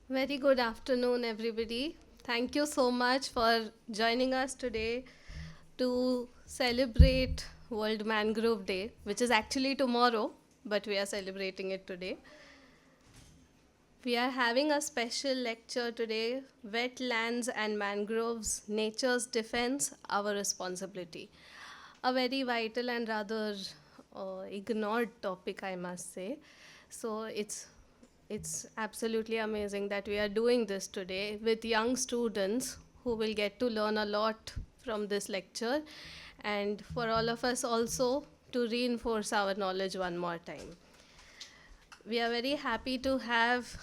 Very good afternoon, everybody. Thank you so much for joining us today to celebrate World Mangrove Day, which is actually tomorrow, but we are celebrating it today. We are having a special lecture today, Wetlands and Mangroves, Nature's Defense, Our Responsibility. A very vital and rather ignored topic, I must say. So it's absolutely amazing that we are doing this today with young students who will get to learn a lot from this lecture, and for all of us also to reinforce our knowledge one more time. We are very happy to have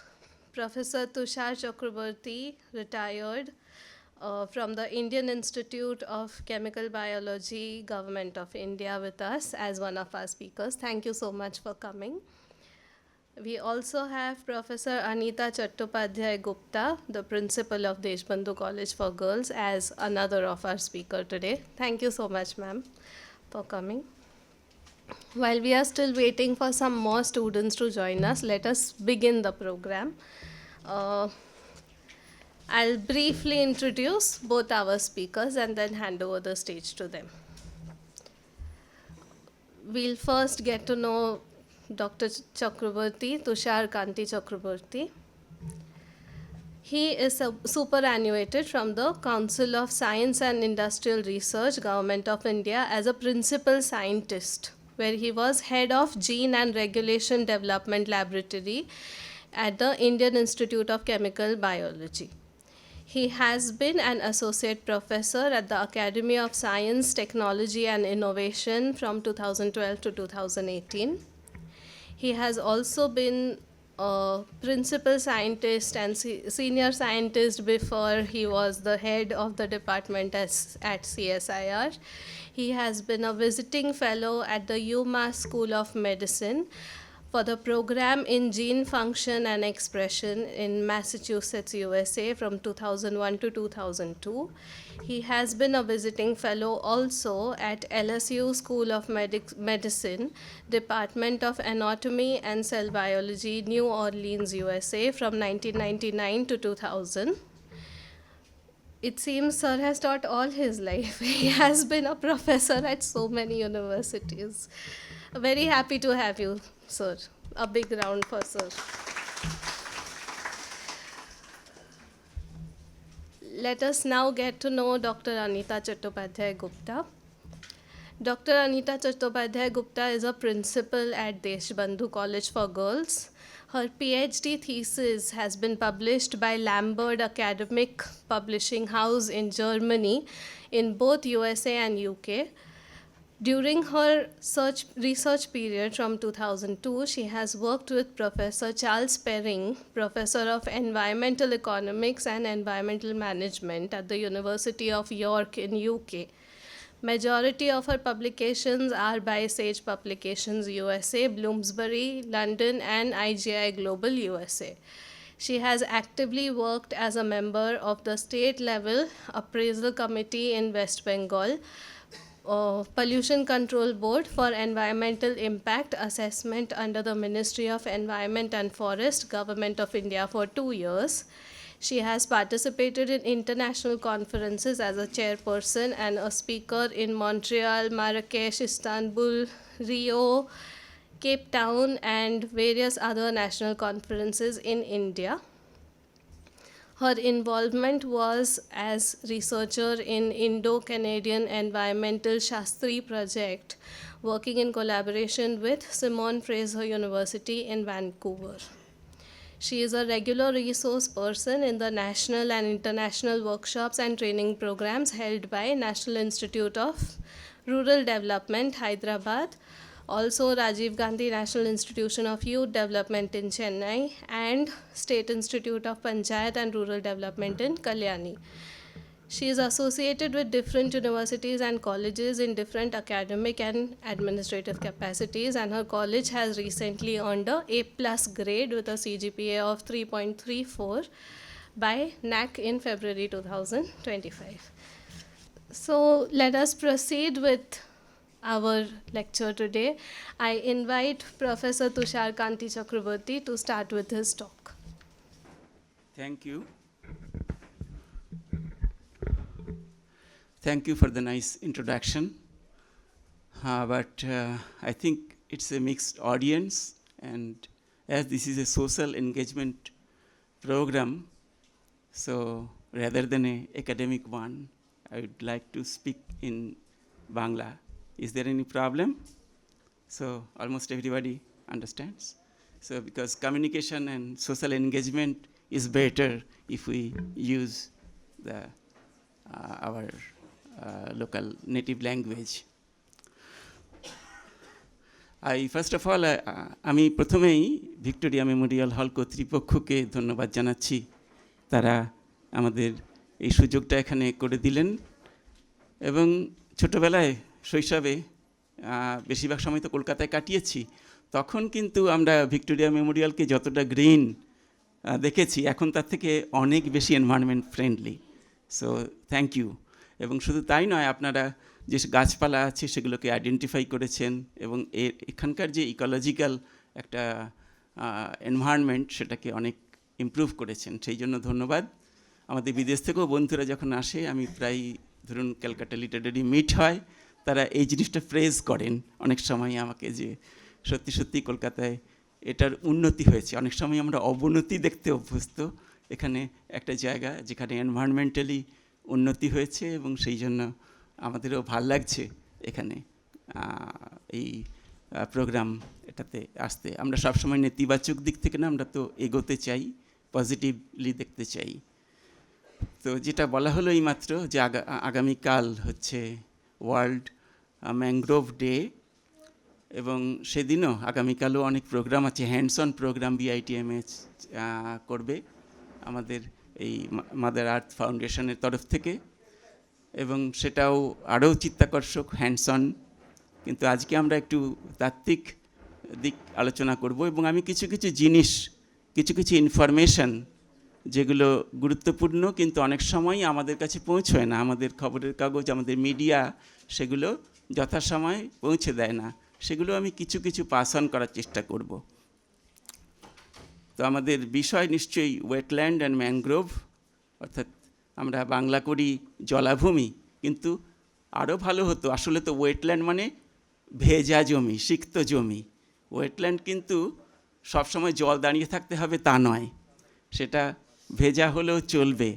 Professor Tushar Chakraborty, retired from the Indian Institute of Chemical Biology, Government of India, with us as one of our speakers. Thank you so much for coming. We also have Professor Anita Chattopadhyay Gupta, the principal of Deshbandhu College for Girls, as another of our speaker today. Thank you so much, ma'am, for coming. While we are still waiting for some more students to join us, let us begin the program. Uh, I'll briefly introduce both our speakers and then hand over the stage to them. We'll first get to know Dr. Chakraborty, Tushar Kanti Chakraborty. He is superannuated from the Council of Science and Industrial Research, Government of India, as a principal scientist, where he was head of Gene and Regulation Development Laboratory at the Indian Institute of Chemical Biology. He has been an associate professor at the Academy of Science, Technology and Innovation from 2012 to 2018. He has also been a principal scientist and senior scientist before he was the head of the department at CSIR. He has been a visiting fellow at the UMass School of Medicine for the program in gene function and expression in Massachusetts, USA from 2001 to 2002. He has been a visiting fellow also at LSU School of Medicine, Department of Anatomy and Cell Biology, New Orleans, USA from 1999 to 2000. It seems Sir has taught all his life. He has been a professor at so many universities. Very happy to have you, Sir. A big round for Sir. Let us now get to know Dr. Anita Chattopadhyay Gupta. Dr. Anita Chattopadhyay Gupta is a principal at Deshbandhu College for Girls. Her PhD thesis has been published by Lambert Academic Publishing House in Germany in both USA and UK. During her research period from 2002, she has worked with Professor Charles Perring, Professor of Environmental Economics and Environmental Management at the University of York in UK. Majority of her publications are by Sage Publications USA, Bloomsbury, London, and IGI Global USA. She has actively worked as a member of the state level appraisal committee in West Bengal, Pollution Control Board for Environmental Impact Assessment under the Ministry of Environment and Forest, Government of India for 2 years. She has participated in international conferences as a chairperson and a speaker in Montreal, Marrakesh, Istanbul, Rio, Cape Town, and various other national conferences in India. Her involvement was as researcher in Indo-Canadian Environmental Shastri Project, working in collaboration with Simon Fraser University in Vancouver. She is a regular resource person in the national and international workshops and training programs held by National Institute of Rural Development, Hyderabad, also Rajiv Gandhi National Institution of Youth Development in Chennai, and State Institute of Panchayat and Rural Development in Kalyani. She is associated with different universities and colleges in different academic and administrative capacities, and her college has recently earned a A+ grade with a CGPA of 3.34 by NAC in February 2025. So let us proceed with our lecture today. I invite Professor Tushar Kanti Chakraborty to start with his talk. Thank you. Thank you for the nice introduction. But I think it's a mixed audience, and as this is a social engagement program, so rather than an academic one, I would like to speak in Bangla. Is there any problem? So almost everybody understands. So because communication and social engagement is better if we use the our local native language. First of all, আমি প্রথমেই Victoria Memorial হল কর্তৃপক্ষকে ধন্যবাদ জানাচ্ছি। তারা আমাদের এই সুযোগটা এখানে করে দিলেন এবং ছোটবেলায় শৈশবে বেশিরভাগ সময় তো কলকাতায় কাটিয়েছি, তখন কিন্তু আমরা ভিক্টোরিয়া মেমোরিয়ালকে যতটা গ্রিন দেখেছি এখন তার থেকে অনেক বেশি environment friendly. So thank you. এবং শুধু তাই নয়, আপনারা যে গাছপালা আছে সেগুলোকে আইডেন্টিফাই করেছেন এবং এখানকার যে ইকোলজিক্যাল একটা এনভায়রনমেন্ট সেটাকে অনেক ইমপ্রুভ করেছেন, সেই জন্য ধন্যবাদ। আমাদের বিদেশ থেকেও বন্ধুরা যখন আসে, আমি প্রায় ধরুন ক্যালকাটা লিটারেরি মিট হয়, তারা এই জিনিসটা প্রেজ করেন অনেক সময় আমাকে, যে সত্যি সত্যি কলকাতায় এটার উন্নতি হয়েছে। অনেক সময় আমরা অবনতি দেখতে অভ্যস্ত, এখানে একটা জায়গা যেখানে এনভায়রনমেন্টালি উন্নতি হয়েছে এবং সেই জন্য আমাদেরও ভাল লাগছে এখানে এই প্রোগ্রাম এটাতে আসতে। আমরা সবসময় নেতিবাচক দিক থেকে না, আমরা তো এগোতে চাই, পজিটিভলি দেখতে চাই। তো যেটা বলা হলো এইমাত্র যে আগামীকাল হচ্ছে ওয়ার্ল্ড ম্যানগ্রোভ ডে, এবং সেদিনও আগামীকালও অনেক প্রোগ্রাম আছে, হ্যান্ডস অন প্রোগ্রাম বিআইটিএমএচ করবে আমাদের এই মাদার আর্থ ফাউন্ডেশনের তরফ থেকে, এবং সেটাও আরও চিত্তাকর্ষক, হ্যান্ডস অন। কিন্তু আজকে আমরা একটু তাত্ত্বিক দিক আলোচনা করব, এবং আমি কিছু কিছু জিনিস, কিছু কিছু ইনফরমেশন যেগুলো গুরুত্বপূর্ণ কিন্তু অনেক সময় আমাদের কাছে পৌঁছয় না, আমাদের খবরের কাগজ, আমাদের মিডিয়া সেগুলো যথাসময়ে পৌঁছে দেয় না, সেগুলো আমি কিছু কিছু পাস অন করার চেষ্টা করব। তো আমাদের বিষয় নিশ্চয়ই ওয়েটল্যান্ড অ্যান্ড ম্যানগ্রোভ, অর্থাৎ আমরা বাংলা করি জলাভূমি, কিন্তু আরও ভালো হতো, আসলে তো ওয়েটল্যান্ড মানে ভেজা জমি, সিক্ত জমি। ওয়েটল্যান্ড কিন্তু সবসময় জল দাঁড়িয়ে থাকতে হবে তা নয়, সেটা ভেজা হলেও চলবে।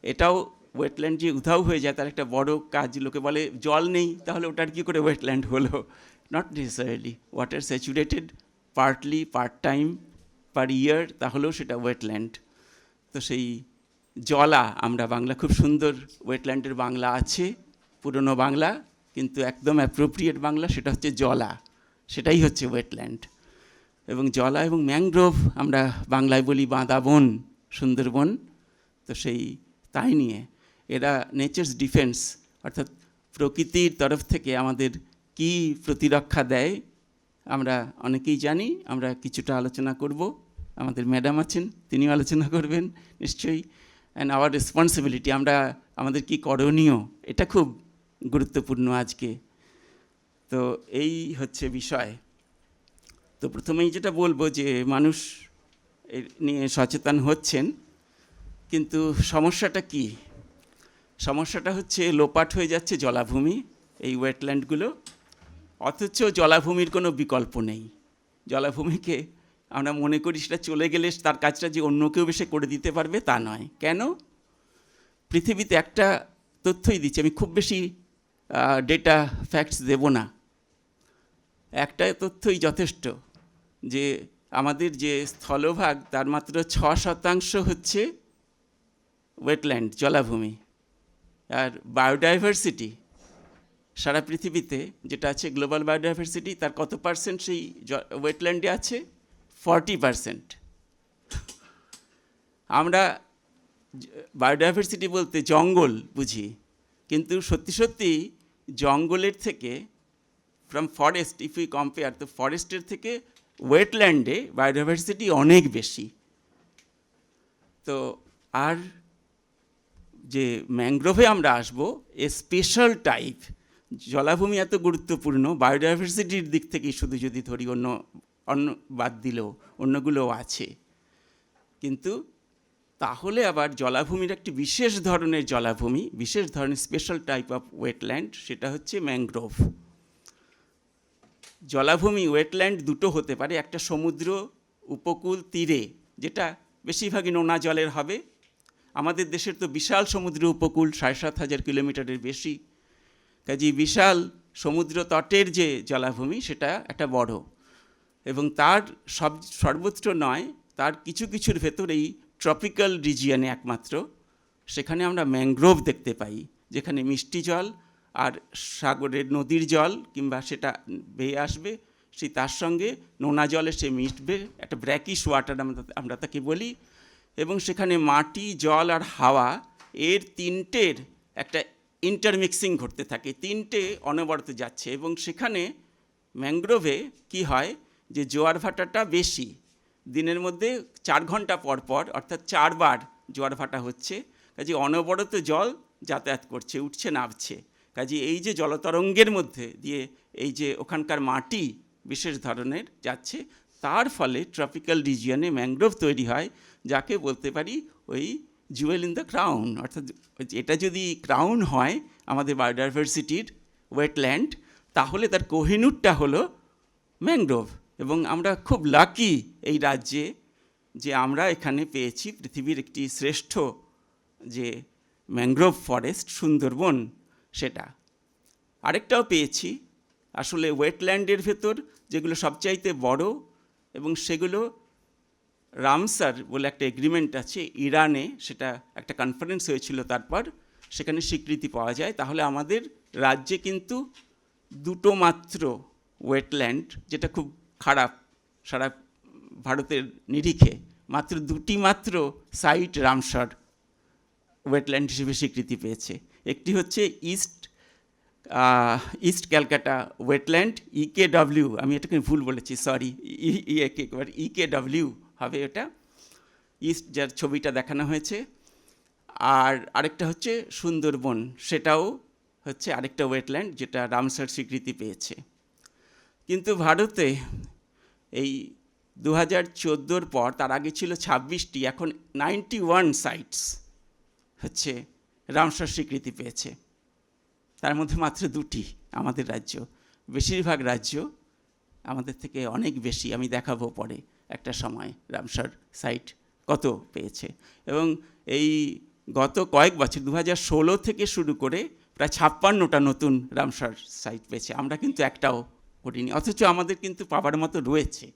এটাও ওয়েটল্যান্ড যে উধাও হয়ে যায় তার একটা বড় কাজ, লোকে বলে জল নেই তাহলে ওটার কী করে ওয়েটল্যান্ড হলো। Not necessarily, water saturated partly, part time, per year, তাহলেও সেটা ওয়েটল্যান্ড। তো সেই জলা, আমরা বাংলা খুব সুন্দর ওয়েটল্যান্ডের বাংলা আছে, পুরনো বাংলা, কিন্তু একদম অ্যাপ্রোপ্রিয়েট বাংলা সেটা হচ্ছে জলা, সেটাই হচ্ছে ওয়েটল্যান্ড। এবং জলা এবং ম্যানগ্রোভ আমরা বাংলায় বলি বাঁধাবন, সুন্দরবন। তো সেই তাই নিয়ে এরা নেচার্স ডিফেন্স, অর্থাৎ প্রকৃতির তরফ থেকে আমাদের কি প্রতিরক্ষা দেয় আমরা অনেকেই জানি, আমরা কিছুটা আলোচনা করব। আমাদের ম্যাডাম আছেন, তিনিও আলোচনা করবেন নিশ্চয়ই। অ্যান্ড আওয়ার রেসপন্সিবিলিটি, আমরা আমাদের কি করণীয়, এটা খুব গুরুত্বপূর্ণ আজকে। তো এই হচ্ছে বিষয়। তো প্রথমেই যেটা বলবো যে মানুষ এ নিয়ে সচেতন হচ্ছেন, কিন্তু সমস্যাটা কি? সমস্যাটা হচ্ছে লোপাট হয়ে যাচ্ছে জলাভূমি, এই ওয়েটল্যান্ডগুলো, অথচ জলাভূমির কোনো বিকল্প নেই। জলাভূমিকে আমরা মনে করি সেটা চলে গেলে তার কাজটা যে অন্য কেউ এসে করে দিতে পারবে, তা নয়। কেন? পৃথিবীতে একটা তথ্যই দিচ্ছি, আমি খুব বেশি ডেটা ফ্যাক্টস দেব না, একটা তথ্যই যথেষ্ট, যে আমাদের যে স্থলভাগ তার মাত্র 6% হচ্ছে ওয়েটল্যান্ড, জলাভূমি। আর বায়োডাইভার্সিটি সারা পৃথিবীতে যেটা আছে, গ্লোবাল বায়োডাইভার্সিটি, তার কত পার্সেন্ট সেই ওয়েটল্যান্ডে আছে? 40%। আমরা বায়োডাইভার্সিটি বলতে জঙ্গল বুঝি, কিন্তু সত্যি সত্যি জঙ্গলের থেকে, from forest if you compare, তো ফরেস্টের থেকে ওয়েটল্যান্ডে বায়োডাইভার্সিটি অনেক বেশি। তো আর যে ম্যানগ্রোভে আমরা আসবো, এ স্পেশাল টাইপ। জলাভূমি এত গুরুত্বপূর্ণ, বায়োডাইভার্সিটির দিক থেকেই শুধু যদি ধরি, অন্য বাদ দিলেও অন্যগুলোও আছে, কিন্তু তাহলে আবার জলাভূমির একটি বিশেষ ধরনের জলাভূমি, বিশেষ ধরনের স্পেশাল টাইপ অফ ওয়েটল্যান্ড, সেটা হচ্ছে ম্যানগ্রোভ। জলাভূমি ওয়েটল্যান্ড দুটো হতে পারে, একটা সমুদ্র উপকূল তীরে, যেটা বেশিরভাগই নোনা জলের হবে। আমাদের দেশের তো বিশাল সমুদ্র উপকূল, ৭,৫০০ কিলোমিটারের বেশি, কাজেই বিশাল সমুদ্র তটের যে জলাভূমি সেটা একটা বড়, এবং তার সর্বত্র নয়, তার কিছু কিছুর ভেতরেই ট্রপিক্যাল রিজিয়নে একমাত্র সেখানে আমরা ম্যানগ্রোভ দেখতে পাই, যেখানে মিষ্টি জল আর সাগরের নদীর জল কিংবা সেটা বেয়ে আসবে, সেই তার সঙ্গে নোনা জলে সে মিশবে, একটা ব্র্যাকিশ ওয়াটার আমরা তাকে বলি, এবং সেখানে মাটি, জল আর হাওয়া এর তিনটের একটা ইন্টারমিক্সিং ঘটতে থাকে, তিনটে অনবরত যাচ্ছে। এবং সেখানে ম্যানগ্রোভে কি হয় যে জোয়ার ভাটাটা বেশি, দিনের মধ্যে 4 ঘন্টা পর পর, অর্থাৎ 4 বার জোয়ার ভাটা হচ্ছে, কাজে অনবরত জল যাতায়াত করছে, উঠছে নামছে। কাজে এই যে জলতরঙ্গের মধ্যে দিয়ে এই যে ওখানকার মাটি বিশেষ ধরনের যাচ্ছে, তার ফলে ট্রপিক্যাল রিজিয়নে ম্যানগ্রোভ তৈরি হয়, যাকে বলতে পারি ওই জুয়েল ইন দ্য ক্রাউন। অর্থাৎ এটা যদি ক্রাউন হয় আমাদের বায়োডাইভার্সিটির ওয়েটল্যান্ড, তাহলে তার কোহিনূরটা হলো ম্যানগ্রোভ। এবং আমরা খুব লাকি এই রাজ্যে যে আমরা এখানে পেয়েছি পৃথিবীর একটি শ্রেষ্ঠ যে ম্যানগ্রোভ ফরেস্ট, সুন্দরবন, সেটা। আরেকটাও পেয়েছি, আসলে ওয়েটল্যান্ডের ভেতর যেগুলো সবচাইতে বড়, এবং সেগুলো রামসার বলে একটা এগ্রিমেন্ট আছে ইরানে, সেটা একটা কনফারেন্স হয়েছিল, তারপর সেখানে স্বীকৃতি পাওয়া যায়। তাহলে আমাদের রাজ্যে কিন্তু দুটো মাত্র ওয়েটল্যান্ড, যেটা খুব খারাপ সারা ভারতের নিরিখে, মাত্র দুটি মাত্র সাইট রামসার ওয়েটল্যান্ড হিসেবে স্বীকৃতি পেয়েছে। একটি হচ্ছে ইস্ট ক্যালকাটা ওয়েটল্যান্ড, EKW, আমি এটাকে ভুল বলেছি, সরি, EKW হবে এটা, ইস্ট, যার ছবিটা দেখানো হয়েছে। আর আরেকটা হচ্ছে সুন্দরবন, সেটাও হচ্ছে আরেকটা ওয়েটল্যান্ড যেটা রামসার স্বীকৃতি পেয়েছে। কিন্তু ভারতে এই 2014 পর, তার আগে ছিল 26টি, এখন 91 সাইটস হচ্ছে রামসার স্বীকৃতি পেয়েছে, তার মধ্যে মাত্র 2টি আমাদের রাজ্য। বেশিরভাগ রাজ্য আমাদের থেকে অনেক বেশি, আমি দেখাবো পরে একটা সময় রামসার সাইট কত পেয়েছে। এবং এই গত কয়েক বছর 2016 থেকে শুরু করে প্রায় 56টা নতুন রামসার সাইট পেয়েছে, আমরা কিন্তু একটাও করিনি। অথচ আমাদের কিন্তু পাবার মতো রয়েছে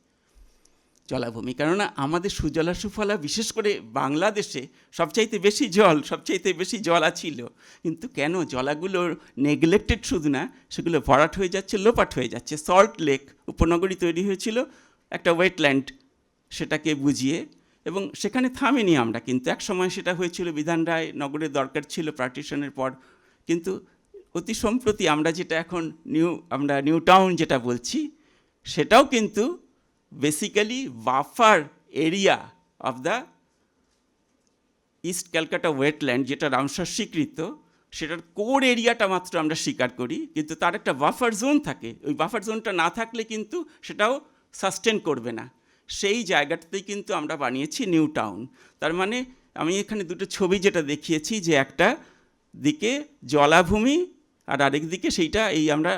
জলাভূমি, কেননা আমাদের সুজলা সুফলা, বিশেষ করে বাংলাদেশে সবচাইতে বেশি জল ছিল, কিন্তু কেন জলাগুলো নেগলেক্টেড শুধু না, সেগুলো ভরাট হয়ে যাচ্ছে, লোপাট হয়ে যাচ্ছে। সল্ট লেক উপনগরী তৈরি হয়েছিল একটা ওয়েটল্যান্ড সেটাকে বুঝিয়ে, এবং সেখানে থামিনি আমরা, কিন্তু এক সময় সেটা হয়েছিল বিধান রায় নগরের দরকার ছিল পার্টিশনের পর। কিন্তু অতি সম্প্রতি আমরা যেটা এখন নিউ টাউন যেটা বলছি, সেটাও কিন্তু basically buffer area of the east Calcutta wetland, যেটা রামসার স্বীকৃত, সেটার কোর এরিয়াটা মাত্র আমরা স্বীকার করি, কিন্তু তার একটা বাফার জোন থাকে। ওই বাফার জোনটা না থাকলে কিন্তু সেটাও সাস্টেন করবে না। সেই জায়গাটাতেই কিন্তু আমরা বানিয়েছি নিউ টাউন। তার মানে আমি এখানে দুটো ছবি যেটা দেখিয়েছি, যে একটা দিকে জলাভূমি আর আরেক দিকে সেইটা, এই আমরা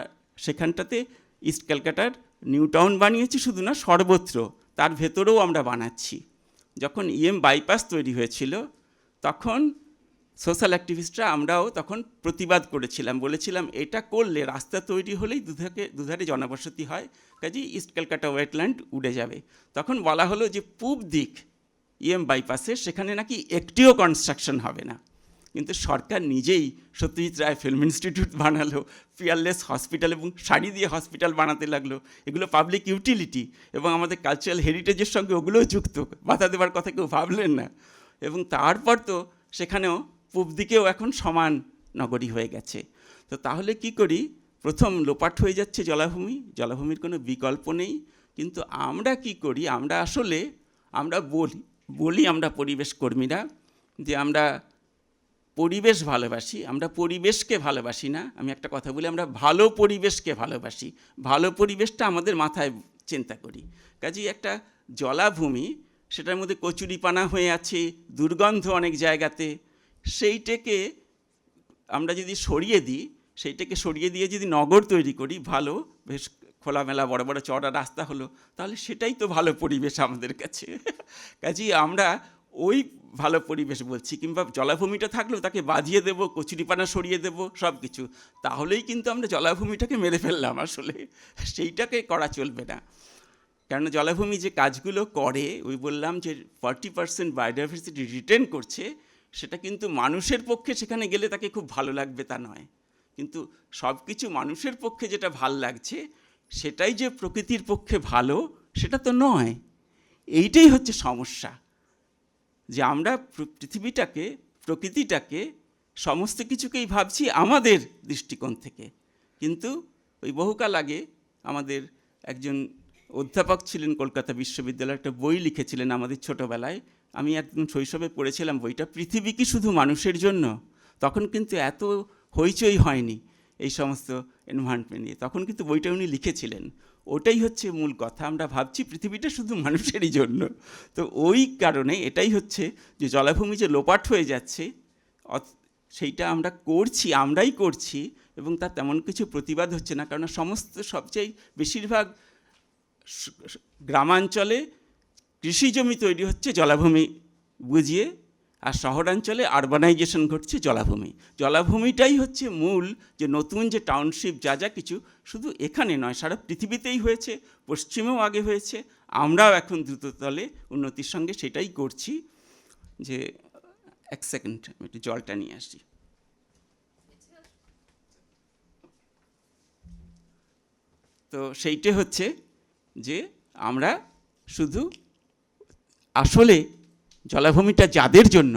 সেখানটাতে ইস্ট ক্যালকাটার নিউ টাউন বানিয়েছি, শুধু না সর্বত্র, তার ভেতরেও আমরা বানাচ্ছি। যখন বাইপাস তৈরি হয়েছিল, তখন সোশ্যাল অ্যাক্টিভিস্টরা, আমরাও তখন প্রতিবাদ করেছিলাম, বলেছিলাম এটা করলে, রাস্তা তৈরি হলেই দুধারে জনবসতি হয়, কাজেই ইস্ট ক্যালকাটা ওয়েটল্যান্ড উড়ে যাবে। তখন বলা হলো যে পূব দিক বাইপাসের সেখানে নাকি একটিও কনস্ট্রাকশন হবে না। কিন্তু সরকার নিজেই সত্যজিৎ রায় ফিল্ম ইনস্টিটিউট বানালো, পিয়ারলেস হসপিটাল এবং শাড়ি দিয়ে হসপিটাল বানাতে লাগলো। এগুলো পাবলিক ইউটিলিটি এবং আমাদের কালচারাল হেরিটেজের সঙ্গে ওগুলোও যুক্ত, বাধা দেওয়ার কথা কেউ ভাবলেন না। এবং তারপর তো সেখানেও পূব দিকেও এখন সমান নগরী হয়ে গেছে। তো তাহলে কি করি, প্রথম লোপাট হয়ে যাচ্ছে জলাভূমির কোনো বিকল্প নেই। কিন্তু আমরা কি করি, আমরা আসলে বলি আমরা পরিবেশ কর্মীরা যে আমরা পরিবেশ ভালোবাসি, আমরা পরিবেশকে ভালোবাসি না। আমি একটা কথা বলি, আমরা ভালো পরিবেশকে ভালোবাসি, ভালো পরিবেশটা আমাদের মাথায় চিন্তা করি। কাজেই একটা জলাভূমি, সেটার মধ্যে কচুরিপানা হয়ে আছে, দুর্গন্ধ অনেক জায়গাতে, সেইটাকে আমরা যদি সরিয়ে দিই, সেইটাকে সরিয়ে দিয়ে যদি নগর তৈরি করি, ভালো বেশ খোলামেলা বড় বড় চড়া রাস্তা হলো, তাহলে সেটাই তো ভালো পরিবেশ আমাদের কাছে। কাজেই আমরা ওই ভালো পরিবেশ বলছি, কিংবা জলাভূমিটা থাকলেও তাকে বাঁধিয়ে দেবো, কচুরিপানা সরিয়ে দেবো, সব কিছু, তাহলেই কিন্তু আমরা জলাভূমিটাকে মেরে ফেললাম। আসলে সেইটাকে করা চলবে না, কারণ জলাভূমি যে কাজগুলো করে, ওই বললাম যে 40% বায়োডাইভার্সিটি রিটেন করছে, সেটা কিন্তু মানুষের পক্ষে সেখানে গেলে তাকে খুব ভালো লাগবে তা নয়, কিন্তু সব কিছু মানুষের পক্ষে যেটা ভাল লাগছে সেটাই যে প্রকৃতির পক্ষে ভালো সেটা তো নয়। এইটাই হচ্ছে সমস্যা, যে আমরা পৃথিবীটাকে, প্রকৃতিটাকে, সমস্ত কিছুকেই ভাবছি আমাদের দৃষ্টিকোণ থেকে। কিন্তু ওই বহুকাল আগে আমাদের একজন অধ্যাপক ছিলেন কলকাতা বিশ্ববিদ্যালয়ে, একটা বই লিখেছিলেন আমাদের ছোটোবেলায়, আমি একদম শৈশবে পড়েছিলাম বইটা, পৃথিবী কি শুধু মানুষের জন্য? তখন কিন্তু এত হইচই হয়নি এই সমস্ত এনভায়রনমেন্ট নিয়ে, তখন কিন্তু বইটা উনি লিখেছিলেন। ওটাই হচ্ছে মূল কথা, আমরা ভাবছি পৃথিবীটা শুধু মানুষেরই জন্য। তো ওই কারণে এটাই হচ্ছে যে জলাভূমি যে লোপাট হয়ে যাচ্ছে, সেইটা আমরা করছি, আমরাই করছি, এবং তার তেমন কিছু প্রতিবাদ হচ্ছে না, কারণ সমস্ত সবচেয়ে বেশিরভাগ গ্রামাঞ্চলে কৃষি জমি তৈরি হচ্ছে জলাভূমি বুঝিয়ে, আর শহরাঞ্চলে আরবানাইজেশন ঘটছে জলাভূমিটাই হচ্ছে মূল, যে নতুন যে টাউনশিপ যা যা কিছু শুধু এখানে নয়, সারা পৃথিবীতেই হয়েছে, পশ্চিমেও আগে হয়েছে, আমরাও এখন দ্রুততলে উন্নতির সঙ্গে সেটাই করছি। যে এক সেকেন্ড, আমি একটু জলটা নিয়ে আসি। তো সেইটা হচ্ছে যে আমরা শুধু আসলে জলাভূমিটা যাদের জন্য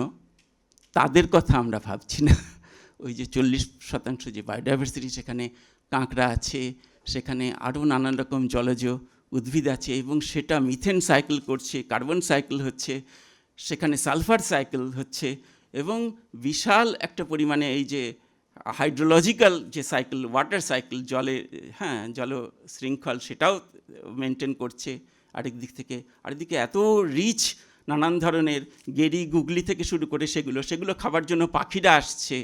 তাদের কথা আমরা ভাবছি না। ওই যে 40% যে বায়োডাইভার্সিটি, সেখানে কাঁকড়া আছে, সেখানে আরও নানান রকম জলজ উদ্ভিদ আছে, এবং সেটা মিথেন সাইকেল করছে, কার্বন সাইকেল হচ্ছে, সেখানে সালফার সাইকেল হচ্ছে, এবং বিশাল একটা পরিমাণে এই যে হাইড্রোলজিক্যাল যে সাইকেল, ওয়াটার সাইকেল, জলে জল শৃঙ্খল, সেটাও মেনটেন করছে আরেক থেকে। আরেকদিকে এত রিচ নানান ধরনের গেরি গুগলি থেকে শুরু করে সেগুলো খাবার জন্য পাখিরা আসছে,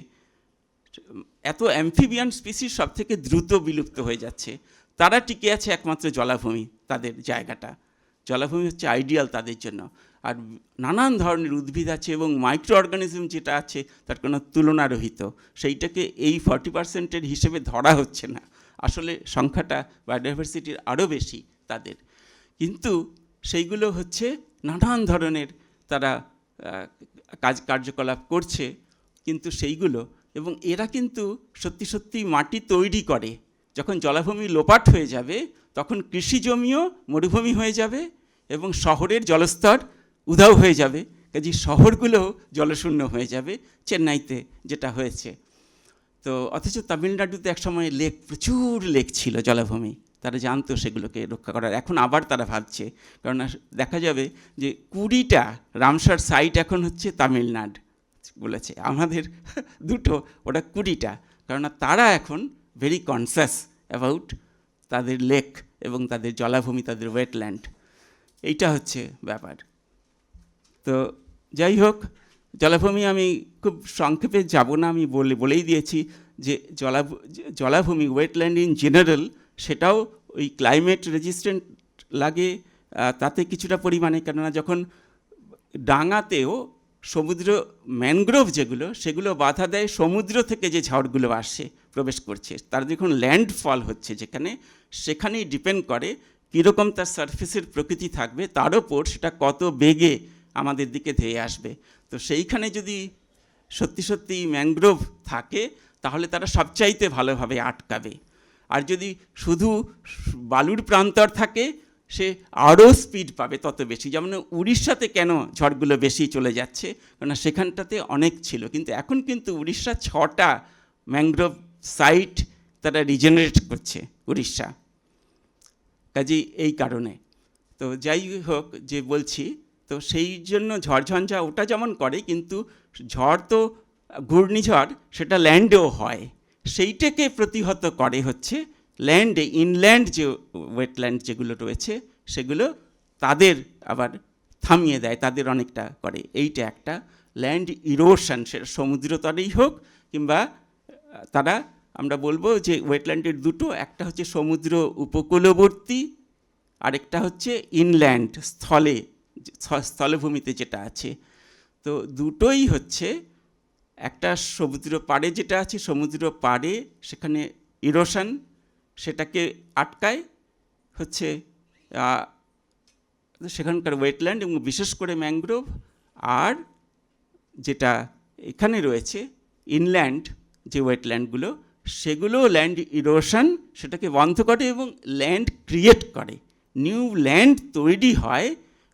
এত অ্যাম্ফিবিয়ান স্পিসিস সব থেকে দ্রুত বিলুপ্ত হয়ে যাচ্ছে, তারা টিকে আছে একমাত্র জলাভূমি, তাদের জায়গাটা, জলাভূমি হচ্ছে আইডিয়াল তাদের জন্য। আর নানান ধরনের উদ্ভিদ আছে, এবং মাইক্রো অর্গানিজম যেটা আছে তার কোনো তুলনারহিত, সেইটাকে এই 40%-এর হিসেবে ধরা হচ্ছে না, আসলে সংখ্যাটা বায়োডাইভার্সিটির আরও বেশি তাদের। কিন্তু সেইগুলো হচ্ছে নানান ধরনের তারা কার্যকলাপ করছে, কিন্তু সেইগুলো, এবং এরা কিন্তু সত্যি সত্যি মাটি তৈরি করে। যখন জলাভূমি লোপাট হয়ে যাবে তখন কৃষি জমিও মরুভূমি হয়ে যাবে, এবং শহরের জলস্তর উধাও হয়ে যাবে, কাজে শহরগুলোও জলশূন্য হয়ে যাবে, চেন্নাইতে যেটা হয়েছে। তো অথচ তামিলনাড়ুতে একসময় লেক, প্রচুর লেক ছিল, জলাভূমি, তারা জানতো সেগুলোকে রক্ষা করার। এখন আবার তারা ভাবছে, কারণ দেখা যাবে যে 20টা রামসার সাইট এখন হচ্ছে তামিলনাড়ু বলেছে, আমাদের দুটো, ওটা 20টা, কারণ তারা এখন ভেরি কনসাস অ্যাবাউট তাদের লেক এবং তাদের জলাভূমি, তাদের ওয়েটল্যান্ড, এইটা হচ্ছে ব্যাপার। তো যাই হোক, জলাভূমি আমি খুব সংক্ষেপে যাব না, আমি বলেই দিয়েছি যে জলাভূমি, ওয়েটল্যান্ড ইন জেনারেল, সেটাও ওই ক্লাইমেট রেজিস্ট্যান্ট লাগে তাতে কিছুটা পরিমাণে, কেননা যখন ডাঙাতেও সমুদ্র ম্যানগ্রোভ যেগুলো, সেগুলো বাধা দেয় সমুদ্র থেকে যে ঝড়গুলো আসে, প্রবেশ করছে, তার যখন ল্যান্ডফল হচ্ছে যেখানে, সেখানেই ডিপেন্ড করে কীরকম তার সারফেসের প্রকৃতি থাকবে, তার ওপর সেটা কত বেগে আমাদের দিকে ধেয়ে আসবে। তো সেইখানে যদি সত্যি সত্যি ম্যানগ্রোভ থাকে তাহলে তারা সবচাইতে ভালোভাবে আটকাবে, আর যদি শুধু বালুর প্রান্তর থাকে সে আরও স্পিড পাবে তত বেশি। যেমন উড়িষ্যাতে কেন ঝড়গুলো বেশি চলে যাচ্ছে, কারণ সেখানটাতে অনেক ছিল, কিন্তু এখন কিন্তু উড়িষ্যা 6টা ম্যানগ্রোভ সাইট তারা রিজেনারেট করছে উড়িষ্যা, কাজেই এই কারণে। তো যাই হোক, যে বলছি, তো সেই জন্য ঝড়ঝঞ্ঝা ওটা যেমন করে, কিন্তু ঝড় তো ঘূর্ণিঝড় সেটা ল্যান্ডেও হয়, সেইটাকে প্রতিহত করে হচ্ছে ল্যান্ডে, ইনল্যান্ড যে ওয়েটল্যান্ড যেগুলো রয়েছে সেগুলো তাদের আবার থামিয়ে দেয়, তাদের অনেকটা করে। এইটা একটা ল্যান্ড ইরোশন, সেটা সমুদ্র তলেই হোক কিংবা তারা, আমরা বলবো যে ওয়েটল্যান্ডের দুটো, একটা হচ্ছে সমুদ্র উপকূলবর্তী, আরেকটা হচ্ছে ইনল্যান্ড, স্থলভূমিতে যেটা আছে। তো দুটোই হচ্ছে, একটা সমুদ্র পাড়ে যেটা আছে, সমুদ্র পাড়ে সেখানে ইরোশন সেটাকে আটকায় হচ্ছে সেখানকার ওয়েটল্যান্ড এবং বিশেষ করে ম্যানগ্রোভ, আর যেটা এখানে রয়েছে ইনল্যান্ড যে ওয়েটল্যান্ডগুলো, সেগুলো ল্যান্ড ইরোশন সেটাকে বন্ধ করে এবং ল্যান্ড ক্রিয়েট করে, নিউ ল্যান্ড তৈরি হয়।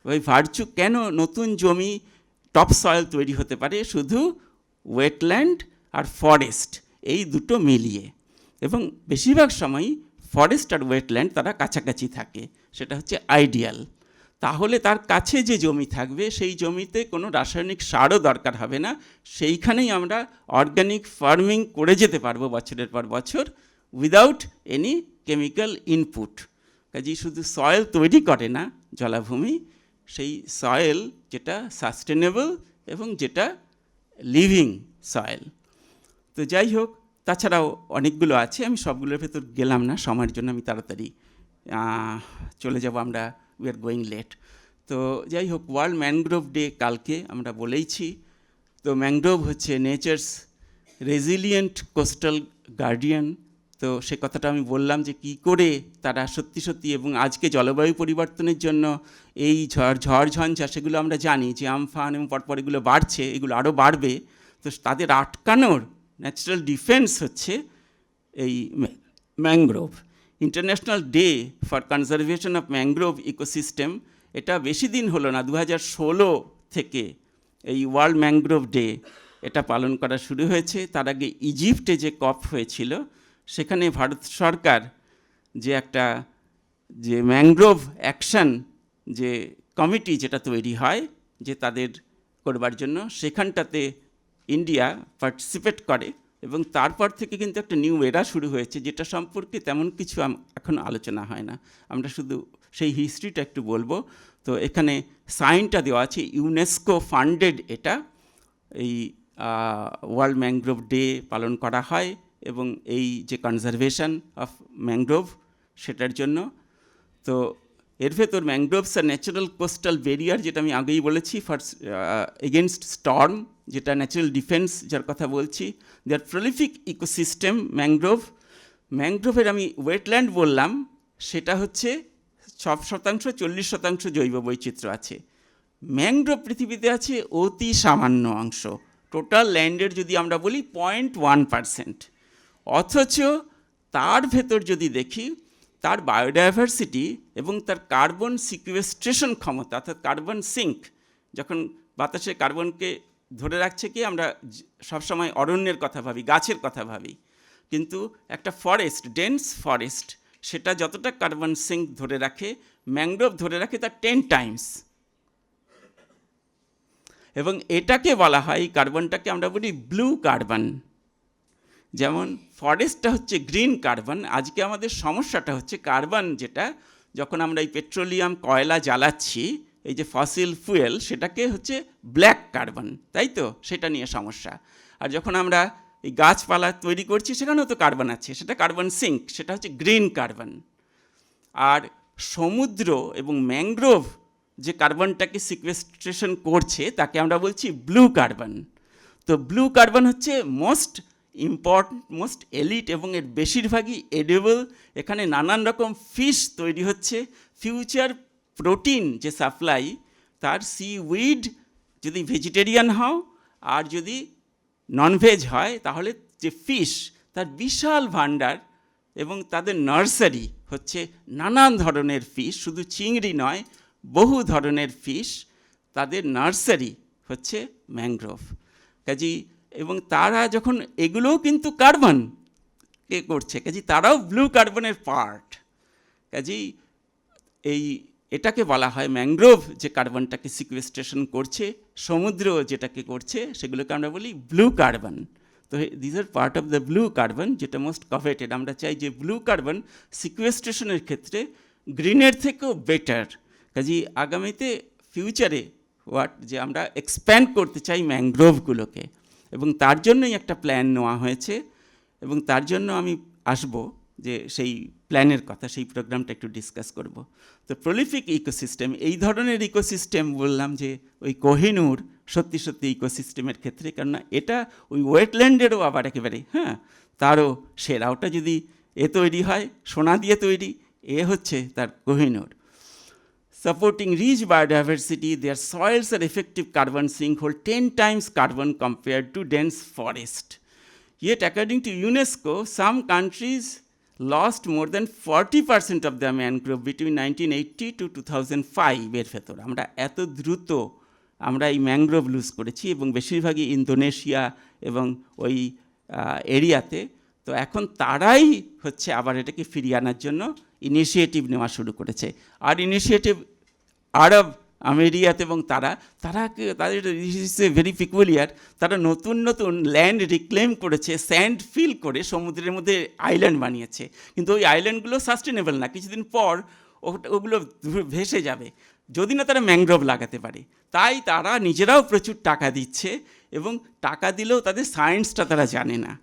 ওই ভার্চু কেন নতুন জমি, টপ সয়েল তৈরি হতে পারে শুধু ওয়েটল্যান্ড আর ফরেস্ট এই দুটো মিলিয়ে, এবং বেশিরভাগ সময়ই ফরেস্ট আর ওয়েটল্যান্ড তারা কাছাকাছি থাকে, সেটা হচ্ছে আইডিয়াল। তাহলে তার কাছে যে জমি থাকবে সেই জমিতে কোনো রাসায়নিক সারও দরকার হবে না, সেইখানেই আমরা অর্গানিক ফার্মিং করে যেতে পারবো বছরের পর বছর উইদাউট এনি কেমিক্যাল ইনপুট। কাজেই শুধু সয়েল তৈরি করে না জলাভূমি, সেই সয়েল যেটা সাস্টেনেবল এবং যেটা লিভিং সয়েল। তো যাই হোক, তাছাড়াও অনেকগুলো আছে, আমি সবগুলোর ভেতর গেলাম না, সময়ের জন্য আমি তাড়াতাড়ি চলে যাব, আমরা উই আর গোয়িং লেট। তো যাই হোক, ওয়ার্ল্ড ম্যানগ্রোভ ডে কালকে আমরা বলেইছি। তো ম্যানগ্রোভ হচ্ছে নেচার্স রেজিলিয়েন্ট কোস্টাল গার্ডিয়ান। তো সে কথাটা আমি বললাম যে কী করে তারা সত্যি সত্যি, এবং আজকে জলবায়ু পরিবর্তনের জন্য এই ঝড়ঝঞ্ঝা সেগুলো আমরা জানি যে আমফান এবং পরপর এগুলো বাড়ছে, এগুলো আরও বাড়বে। তো তাদের আটকানোর ন্যাচারাল ডিফেন্স হচ্ছে এই mangrove. International day for conservation of mangrove ecosystem, এটা বেশি দিন হলো না, 2016 থেকে এই ওয়ার্ল্ড ম্যানগ্রোভ ডে এটা পালন করা শুরু হয়েছে। তার আগে ইজিপ্টে যে কপ হয়েছিল, সেখানে ভারত সরকার যে একটা যে ম্যানগ্রোভ অ্যাকশন যে কমিটি যেটা তৈরি হয় যে তাদের করবার জন্য, সেখানটাতে ইন্ডিয়া পার্টিসিপেট করে, এবং তারপর থেকে কিন্তু একটা নিউ এরা শুরু হয়েছে, যেটা সম্পর্কে তেমন কিছু এখন আলোচনা হয় না, আমরা শুধু সেই হিস্ট্রিটা একটু বলবো। তো এখানে সাইনটা দেওয়া আছে, ইউনেস্কো ফান্ডেড এটা, এই ওয়ার্ল্ড ম্যানগ্রোভ ডে পালন করা হয়, এবং এই যে কনজারভেশন অফ ম্যানগ্রোভ সেটার জন্য। তো এর ভেতর ম্যানগ্রোভস আর ন্যাচারাল কোস্টাল ব্যারিয়ার, যেটা আমি আগেই বলেছি, ফর এগেনস্ট স্টর্ম, যেটা ন্যাচারাল ডিফেন্স যার কথা বলছি। দেয়ার প্রলিফিক ইকোসিস্টেম ম্যানগ্রোভ, ম্যানগ্রোভের আমি ওয়েটল্যান্ড বললাম, সেটা হচ্ছে 6% 40% জৈব বৈচিত্র্য আছে। ম্যানগ্রোভ পৃথিবীতে আছে অতি সামান্য অংশ, টোটাল ল্যান্ডের যদি আমরা বলি 0.1%, অথচ তার ভেতর যদি দেখি তার বায়োডাইভার্সিটি এবং তার কার্বন সিকুয়েস্ট্রেশন ক্ষমতা, অর্থাৎ কার্বন সিঙ্ক, যখন বাতাসে কার্বনকে ধরে রাখছে কি, আমরা সবসময় অরণ্যের কথা ভাবি, গাছের কথা ভাবি, কিন্তু একটা ফরেস্ট, ডেন্স ফরেস্ট, সেটা যতটা কার্বন সিঙ্ক ধরে রাখে, ম্যানগ্রোভ ধরে রাখে তার 10 টাইমস। এবং এটাকে বলা হয়, কার্বনটাকে আমরা বলি ব্লু কার্বন। যেমন ফরেস্টটা হচ্ছে গ্রিন কার্বন, আজকে আমাদের সমস্যাটা হচ্ছে কার্বন, যেটা যখন আমরা এই পেট্রোলিয়াম কয়লা জ্বালাচ্ছি, এই যে ফসিল ফুয়েল, সেটাকে হচ্ছে ব্ল্যাক কার্বন, তাই তো, সেটা নিয়ে সমস্যা। আর যখন আমরা এই গাছপালা তৈরি করছি, সেখানেও তো কার্বন আছে, সেটা কার্বন সিঙ্ক, সেটা হচ্ছে গ্রিন কার্বন। আর সমুদ্র এবং ম্যানগ্রোভ যে কার্বনটাকে সিকুয়েস্ট্রেশন করছে, তাকে আমরা বলছি ব্লু কার্বন। তো ব্লু কার্বন হচ্ছে মোস্ট ইম্পর্ট্যান্ট, মোস্ট এলিট, এবং এর বেশিরভাগই এডেবল। এখানে নানান রকম ফিশ তৈরি হচ্ছে, ফিউচার প্রোটিন যে সাপ্লাই, তার সিউইড যদি ভেজিটেরিয়ান হও আর যদি ননভেজ হয়, তাহলে যে ফিশ, তার বিশাল ভাণ্ডার, এবং তাদের নার্সারি হচ্ছে নানান ধরনের ফিশ, শুধু চিংড়ি নয়, বহু ধরনের ফিশ, তাদের নার্সারি হচ্ছে ম্যানগ্রোভ। কাজী, এবং তারা যখন এগুলোও কিন্তু কার্বন কে করছে, কাজী তারাও ব্লু কার্বনের পার্ট। কাজেই এটাকে বলা হয় ম্যানগ্রোভ যে কার্বনটাকে সিকুয়েস্ট্রেশন করছে, সমুদ্র যেটাকে করছে, সেগুলোকে আমরা বলি ব্লু কার্বন। তো this are part of the blue carbon, যেটা মোস্ট কভেটেড। আমরা চাই যে ব্লু কার্বন সিকুয়েস্ট্রেশনের ক্ষেত্রে গ্রিনের থেকেও বেটার। কাজেই আগামীতে ফিউচারে যে আমরা এক্সপ্যান্ড করতে চাই ম্যানগ্রোভগুলোকে, এবং তার জন্যই একটা প্ল্যান নেওয়া হয়েছে, এবং তার জন্য আমি আসব যে সেই প্ল্যানের কথা, সেই প্রোগ্রামটা একটু ডিসকাস করব। তো প্রলিফিক ইকোসিস্টেম, এই ধরনের ইকোসিস্টেম বললাম যে ওই কোহিনূর সত্যি সত্যি ইকোসিস্টেমের ক্ষেত্রে, কেননা এটা ওই ওয়েটল্যান্ডেরও আবার একেবারে তারও সেরা। ওটা যদি তৈরি হয় সোনা দিয়ে তৈরি, হচ্ছে তার Kohinoor. Supporting rich biodiversity, their soils are effective carbon sink, hold 10 times carbon compared to dense forest. Yet, according to UNESCO, some countries lost more than 40% of their mangrove between 1980 to 2005 এর ভেতর। আমরা এত দ্রুত আমরা এই ম্যানগ্রোভ লুজ করেছি, এবং বেশিরভাগই ইন্দোনেশিয়া এবং ওই এরিয়াতে। তো এখন তারাই হচ্ছে আবার এটাকে ফিরিয়ে আনার জন্য ইনিশিয়েটিভ নেওয়া শুরু করেছে। আর ইনিশিয়েটিভ আরব আমিরাত এবং তাদের ভেরি পিকুলিয়ার, তারা নতুন নতুন ল্যান্ড রিক্লেম করেছে, স্যান্ড ফিল করে সমুদ্রের মধ্যে আইল্যান্ড বানিয়েছে। কিন্তু ওই আইল্যান্ডগুলো সাস্টেনেবল না, কিছুদিন পর ওগুলো ভেসে যাবে যদি না তারা ম্যানগ্রোভ লাগাতে পারে। তাই তারা নিজেরাও প্রচুর টাকা দিচ্ছে, এবং টাকা দিলেও তাদের সায়েন্সটা তারা জানে না।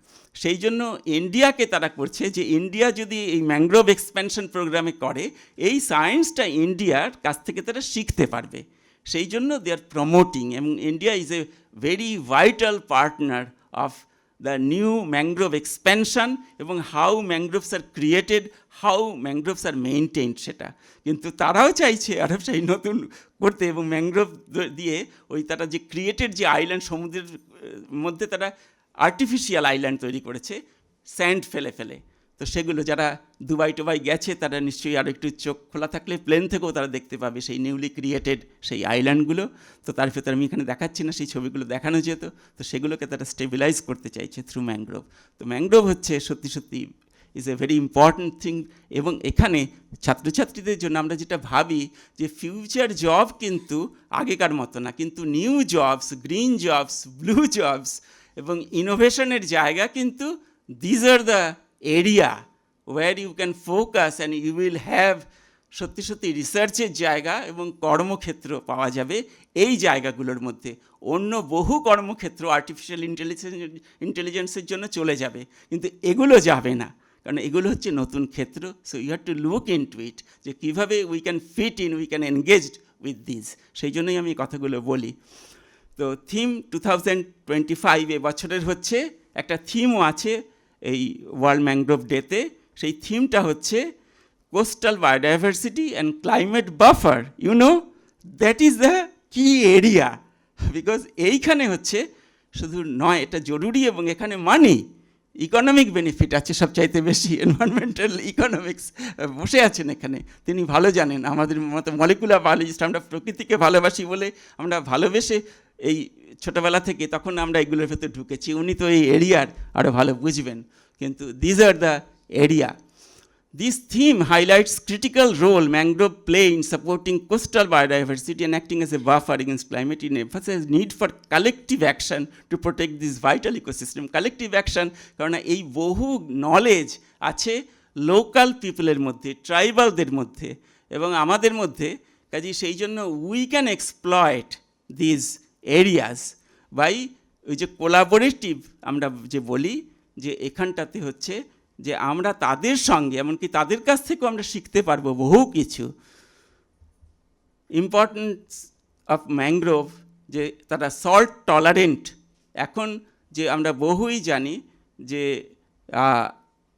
সেই জন্য ইন্ডিয়াকে তারা করছে যে ইন্ডিয়া যদি এই ম্যানগ্রোভ এক্সপ্যানশন প্রোগ্রামে করে, এই সায়েন্সটা ইন্ডিয়ার কাছ থেকে তারা শিখতে পারবে। সেই জন্য দে আর প্রমোটিং, এবং India is a very vital partner of the new mangrove expansion, এবং how mangroves are created, how mangroves are maintained সেটা। কিন্তু তারাও চাইছে আরব সেই নতুন করতে, এবং ম্যানগ্রোভ দিয়ে ওই তারা যে ক্রিয়েটেড যে আইল্যান্ড, সমুদ্রের মধ্যে তারা আর্টিফিশিয়াল আইল্যান্ড তৈরি করেছে স্যান্ড ফেলে ফেলে। তো সেগুলো যারা দুবাই টুবাই গেছে তারা নিশ্চয়ই আরও একটু চোখ খোলা থাকলে প্লেন থেকেও তারা দেখতে পাবে সেই নিউলি ক্রিয়েটেড সেই আইল্যান্ডগুলো। তো তার ভেতরে আমি এখানে দেখাচ্ছি না, সেই ছবিগুলো দেখানো যেত। তো সেগুলোকে তারা স্টেবিলাইজ করতে চাইছে থ্রু ম্যানগ্রোভ। তো ম্যানগ্রোভ হচ্ছে সত্যি সত্যি is a very important thing. এবং এখানে ছাত্রছাত্রীদের জন্য আমরা যেটা ভাবি যে ফিউচার জব কিন্তু আগেকার মতো না, কিন্তু new jobs, green jobs, blue jobs এবং ইনোভেশনের জায়গা কিন্তু these are the area where you can focus and you will have সত্যি সত্যি রিসার্চের জায়গা এবং কর্মক্ষেত্র পাওয়া যাবে এই জায়গাগুলোর মধ্যে। অন্য বহু কর্মক্ষেত্র আর্টিফিশিয়াল ইন্টেলিজেন্সের জন্য চলে যাবে, কিন্তু এগুলো যাবে না, কারণ এগুলো হচ্ছে নতুন ক্ষেত্র। So you have to look into it যে কীভাবে we can fit in, we can engaged with this. সেই জন্যই আমি কথাগুলো বলি। তো থিম 2025 এবছরের হচ্ছে, একটা থিমও আছে এই ওয়ার্ল্ড ম্যানগ্রোভ ডেতে। সেই থিমটা হচ্ছে coastal biodiversity and climate buffer. You know that is the key area, because এইখানে হচ্ছে শুধু নয়, এটা জরুরি এবং এখানে মানি ইকোনমিক বেনিফিট আছে সবচাইতে বেশি। এনভায়রনমেন্টাল ইকোনমিক্স বসে আছেন এখানে, তিনি ভালো জানেন। আমাদের মতো মলিকুলার বায়োলজিস্ট আমরা প্রকৃতিকে ভালোবাসি বলে আমরা ভালোবেসে এই ছোটোবেলা থেকে তখন আমরা এগুলোর ভেতর ঢুকেছি। উনি তো এই এরিয়ার আরও ভালো বুঝবেন, কিন্তু these are the area. This theme highlights critical role mangrove play in supporting coastal biodiversity and acting as a buffer against climate change. Emphasizes need for collective action to protect this vital ecosystem. Collective action, কারণ এই বহু knowledge আছে local পিপলের মধ্যে, ট্রাইবালদের মধ্যে এবং আমাদের মধ্যে। কাজে সেই জন্য we can exploit these areas by ওই যে কোলাবোরেটিভ আমরা যে বলি, যে এখানটাতে হচ্ছে যে আমরা তাদের সঙ্গে, এমনকি তাদের কাছ থেকেও আমরা শিখতে পারবো বহু কিছু। ইম্পর্টেন্স অফ ম্যানগ্রোভ, যে তারা সল্ট টলারেন্ট। এখন যে আমরা বহুই জানি যে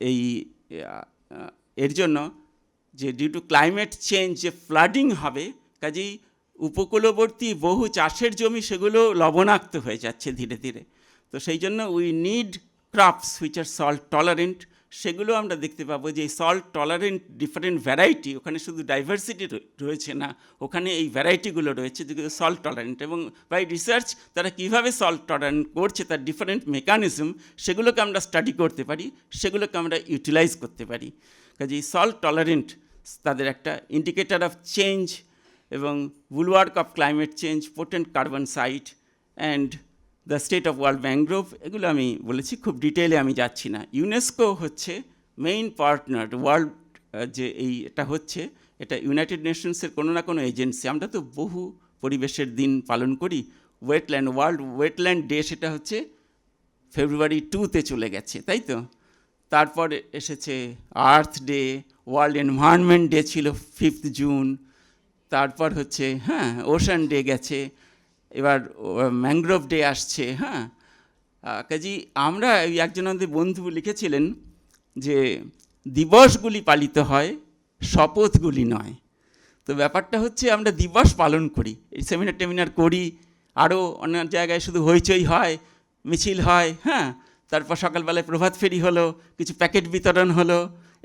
এই এর জন্য যে ডিউ টু ক্লাইমেট চেঞ্জ যে ফ্লাডিং হবে, কাজেই উপকূলবর্তী বহু চাষের জমি সেগুলো লবণাক্ত হয়ে যাচ্ছে ধীরে ধীরে। তো সেই জন্য we need crops which are salt tolerant. সেগুলো আমরা দেখতে পাবো যে সল্ট টলারেন্ট ডিফারেন্ট ভ্যারাইটি, ওখানে শুধু ডাইভার্সিটি রয়েছে না, ওখানে এই ভ্যারাইটিগুলো রয়েছে যেগুলো সল্ট টলারেন্ট। এবং বাই রিসার্চ তারা কীভাবে সল্ট টলারেন্ট করছে, তার ডিফারেন্ট মেকানিজম, সেগুলোকে আমরা স্টাডি করতে পারি, সেগুলোকে আমরা ইউটিলাইজ করতে পারি। কাজেই সল্ট টলারেন্ট তাদের একটা ইন্ডিকেটার অফ চেঞ্জ এবং bulwark of climate change, potent carbon site and the state of world mangrove. এগুলো আমি বলেছি, খুব ডিটেলে আমি যাচ্ছি না। ইউনেস্কো হচ্ছে মেইন পার্টনার ওয়ার্ল্ড, যে এটা হচ্ছে এটা ইউনাইটেড নেশনসের কোনো না কোনো এজেন্সি। আমরা তো বহু পরিবেশের দিন পালন করি, ওয়েটল্যান্ড ওয়ার্ল্ড ওয়েটল্যান্ড ডে সেটা হচ্ছে ফেব্রুয়ারি 2-তে চলে গেছে, তাই তো? তারপর এসেছে earth day, world environment day ছিল 5th জুন, তারপর হচ্ছে ওশান ডে গেছে, এবার ম্যানগ্রোভ ডে আসছে। কাজী আমরা একজন আমাদের বন্ধু লিখেছিলেন যে দিবসগুলি পালিত হয়, শপথগুলি নয়। তো ব্যাপারটা হচ্ছে আমরা দিবস পালন করি, এই সেমিনার টেমিনার করি, আরও অন্য জায়গায় শুধু হইচই হয়, মিছিল হয়, তারপর সকালবেলায় প্রভাত ফেরি হলো, কিছু প্যাকেট বিতরণ হলো,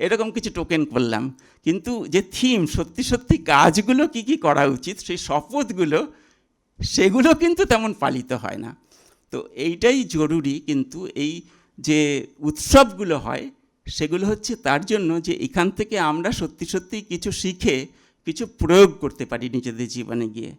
এরকম কিছু টোকেন করলাম। কিন্তু যে থিম, সত্যি সত্যি কাজগুলো কি কি করা উচিত, সেই শপথগুলো, সেগুলো কিন্তু তেমন পালিত হয় না। তো এইটাই জরুরি। কিন্তু এই যে উৎসবগুলো হয় সেগুলো হচ্ছে তার জন্য যে এখান থেকে আমরা সত্যি সত্যি কিছু শিখে কিছু প্রয়োগ করতে পারি নিজেদের জীবনে গিয়ে।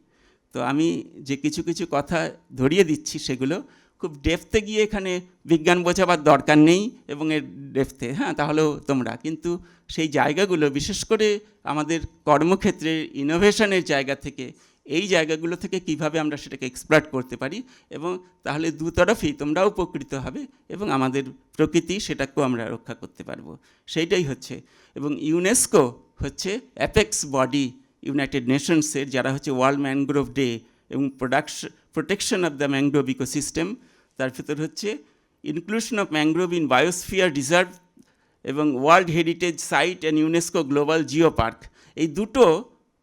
তো আমি যে কিছু কিছু কথা ধরিয়ে দিচ্ছি সেগুলো খুব ডেপথে গিয়ে এখানে বিজ্ঞান বোঝাবার দরকার নেই, এবং এর ডেপথে তাহলেও তোমরা কিন্তু সেই জায়গাগুলো, বিশেষ করে আমাদের কর্মক্ষেত্রে ইনোভেশনের জায়গা থেকে, এই জায়গাগুলো থেকে কিভাবে আমরা সেটাকে এক্সপ্লয়েট করতে পারি, এবং তাহলে দুতরফেই তোমরাও উপকৃত হবে এবং আমাদের প্রকৃতি সেটাকেও আমরা রক্ষা করতে পারবো, সেইটাই হচ্ছে। এবং ইউনেস্কো হচ্ছে অ্যাপেক্স বডি ইউনাইটেড নেশনসের, যারা হচ্ছে ওয়ার্ল্ড ম্যানগ্রোভ ডে এবং protection of the mangrove ecosystem, তার ভিতর হচ্ছে inclusion of mangrove in biosphere reserve এবং world heritage site and UNESCO global geopark. এই দুটো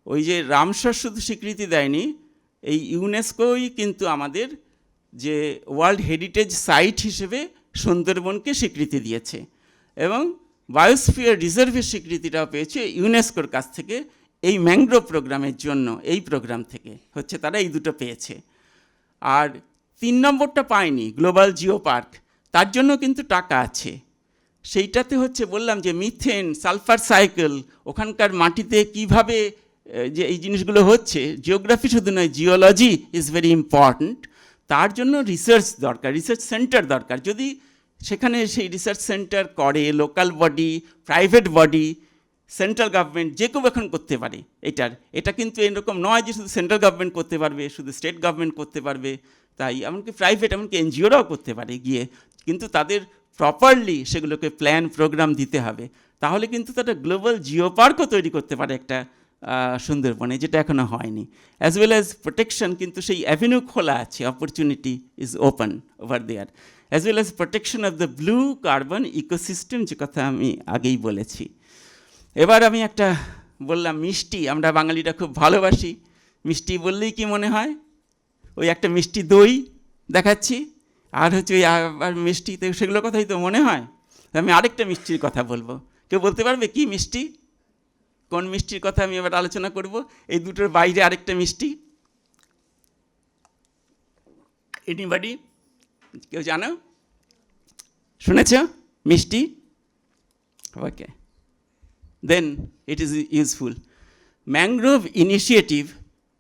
ওই যে রামসার শুধু স্বীকৃতি দেয়নি, এই ইউনেস্কোই কিন্তু আমাদের যে ওয়ার্ল্ড হেরিটেজ সাইট হিসেবে সুন্দরবনকে স্বীকৃতি দিয়েছে, এবং বায়োস্ফিয়ার রিজার্ভের স্বীকৃতিটাও পেয়েছে ইউনেস্কোর কাছ থেকে এই ম্যানগ্রোভ প্রোগ্রামের জন্য। এই প্রোগ্রাম থেকে হচ্ছে তারা এই দুটো পেয়েছে। আর 3 নম্বরটা পায়নি, গ্লোবাল জিও পার্ক, তার জন্য কিন্তু টাকা আছে। সেইটাতে হচ্ছে বললাম যে মিথেন, সালফার সাইকেল, ওখানকার মাটিতে কিভাবে যে এই জিনিসগুলো হচ্ছে, জিওগ্রাফি শুধু নয়, জিওলজি ইজ ভেরি ইম্পর্ট্যান্ট। তার জন্য রিসার্চ দরকার, রিসার্চ সেন্টার দরকার। যদি সেখানে সেই রিসার্চ সেন্টার করে local body, private body, central government, যে কেউ এখন করতে পারে এটা কিন্তু এরকম নয় যে শুধু সেন্ট্রাল গভর্নমেন্ট করতে পারবে, শুধু স্টেট গভর্নমেন্ট করতে পারবে, তাই এমনকি প্রাইভেট, এমনকি এনজিওরাও করতে পারে গিয়ে। কিন্তু তাদের প্রপারলি সেগুলোকে প্ল্যান প্রোগ্রাম দিতে হবে, তাহলে কিন্তু তারা গ্লোবাল জিও পার্কও তৈরি করতে পারে একটা সুন্দরবনে, যেটা এখনও হয়নি। অ্যাজ ওয়েল অ্যাজ প্রোটেকশন, কিন্তু সেই অ্যাভিনিউ খোলা আছে, opportunity is open over there, as well as protection of the blue carbon ecosystem, যে কথা আমি আগেই বলেছি। এবার আমি একটা বললাম মিষ্টি, আমরা বাঙালিরা খুব ভালোবাসি। মিষ্টি বললেই কি মনে হয়? ওই একটা মিষ্টি দই দেখাচ্ছি, আর হচ্ছে ওই আর মিষ্টি, তো সেগুলোর কথাই তো মনে হয়। আমি আরেকটা মিষ্টির কথা বলবো, কেউ বলতে পারবে কি মিষ্টি? কোন মিষ্টির কথা আমি এবার আলোচনা করব? এই দুটোর বাইরে আরেকটা মিষ্টি, এনিবডি, কেউ জানো? শুনেছ মিষ্টি? ওকে, then it is useful. Mangrove Initiative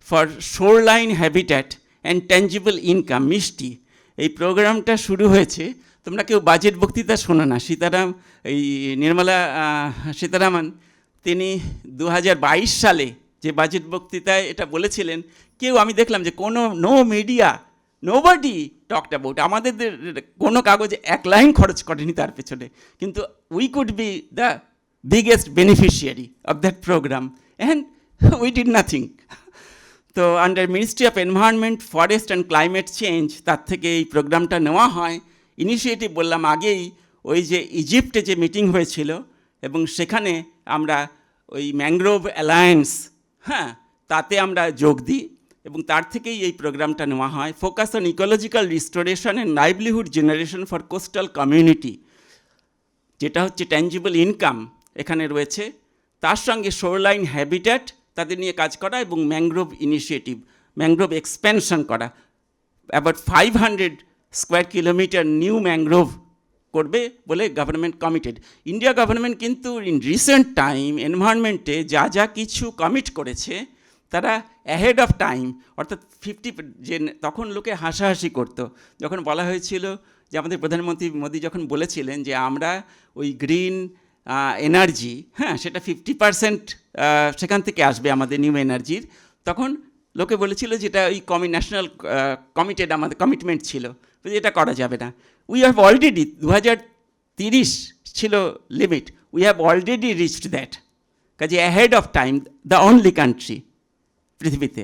for Shoreline Habitat and Tangible Income, মিষ্টি, এই প্রোগ্রামটা শুরু হয়েছে। তোমরা কেউ বাজেট বক্তৃতা শোনো না? এই নির্মলা সীতারামন, তিনি 2022 সালে যে বাজেট বক্তৃতায় এটা বলেছিলেন, কেউ, আমি দেখলাম যে কোনো no media, nobody talked about, আমাদের কোনো কাগজে 1 লাইন খরচ করেনি তার পেছনে, কিন্তু we could be the biggest beneficiary of that program, and we did nothing. তো under ministry of environment, forest and climate change, তার থেকে এই প্রোগ্রামটা নেওয়া হয়। ইনিশিয়েটিভ বললাম আগেই, ওই যে ইজিপ্টে যে মিটিং হয়েছিল, এবং সেখানে আমরা ওই ম্যানগ্রোভ অ্যালায়েন্স, তাতে আমরা যোগ দিই, এবং তার থেকেই এই প্রোগ্রামটা নেওয়া হয়। Focus on ecological restoration and livelihood generation for coastal community, যেটা হচ্ছে ট্যাঞ্জিবল ইনকাম এখানে রয়েছে। তার সঙ্গে শোরলাইন হ্যাবিট্যাট, তাদের নিয়ে কাজ করা, এবং ম্যানগ্রোভ ইনিশিয়েটিভ, ম্যানগ্রোভ এক্সপেনশন করা। About 500 square kilometre new mangrove করবে বলে গভর্নমেন্ট কমিটেড। ইন্ডিয়া গভর্নমেন্ট কিন্তু ইন রিসেন্ট টাইম এনভায়রনমেন্টে যা যা কিছু কমিট করেছে, তারা অ্যাহেড অফ টাইম, অর্থাৎ 50, যে তখন লোকে হাসাহাসি করতো যখন বলা হয়েছিল যে আমাদের প্রধানমন্ত্রী মোদী যখন বলেছিলেন যে আমরা ওই গ্রিন এনার্জি, সেটা 50% সেখান থেকে আসবে আমাদের নিউ এনার্জির, তখন লোকে বলেছিল যেটা ওই ন্যাশনাল কমিটেড আমাদের কমিটমেন্ট ছিল, এটা করা যাবে না। উই হ্যাভ অলরেডি 2030 ছিল limit, we have already reached that. কাজে ahead of time, the only country পৃথিবীতে।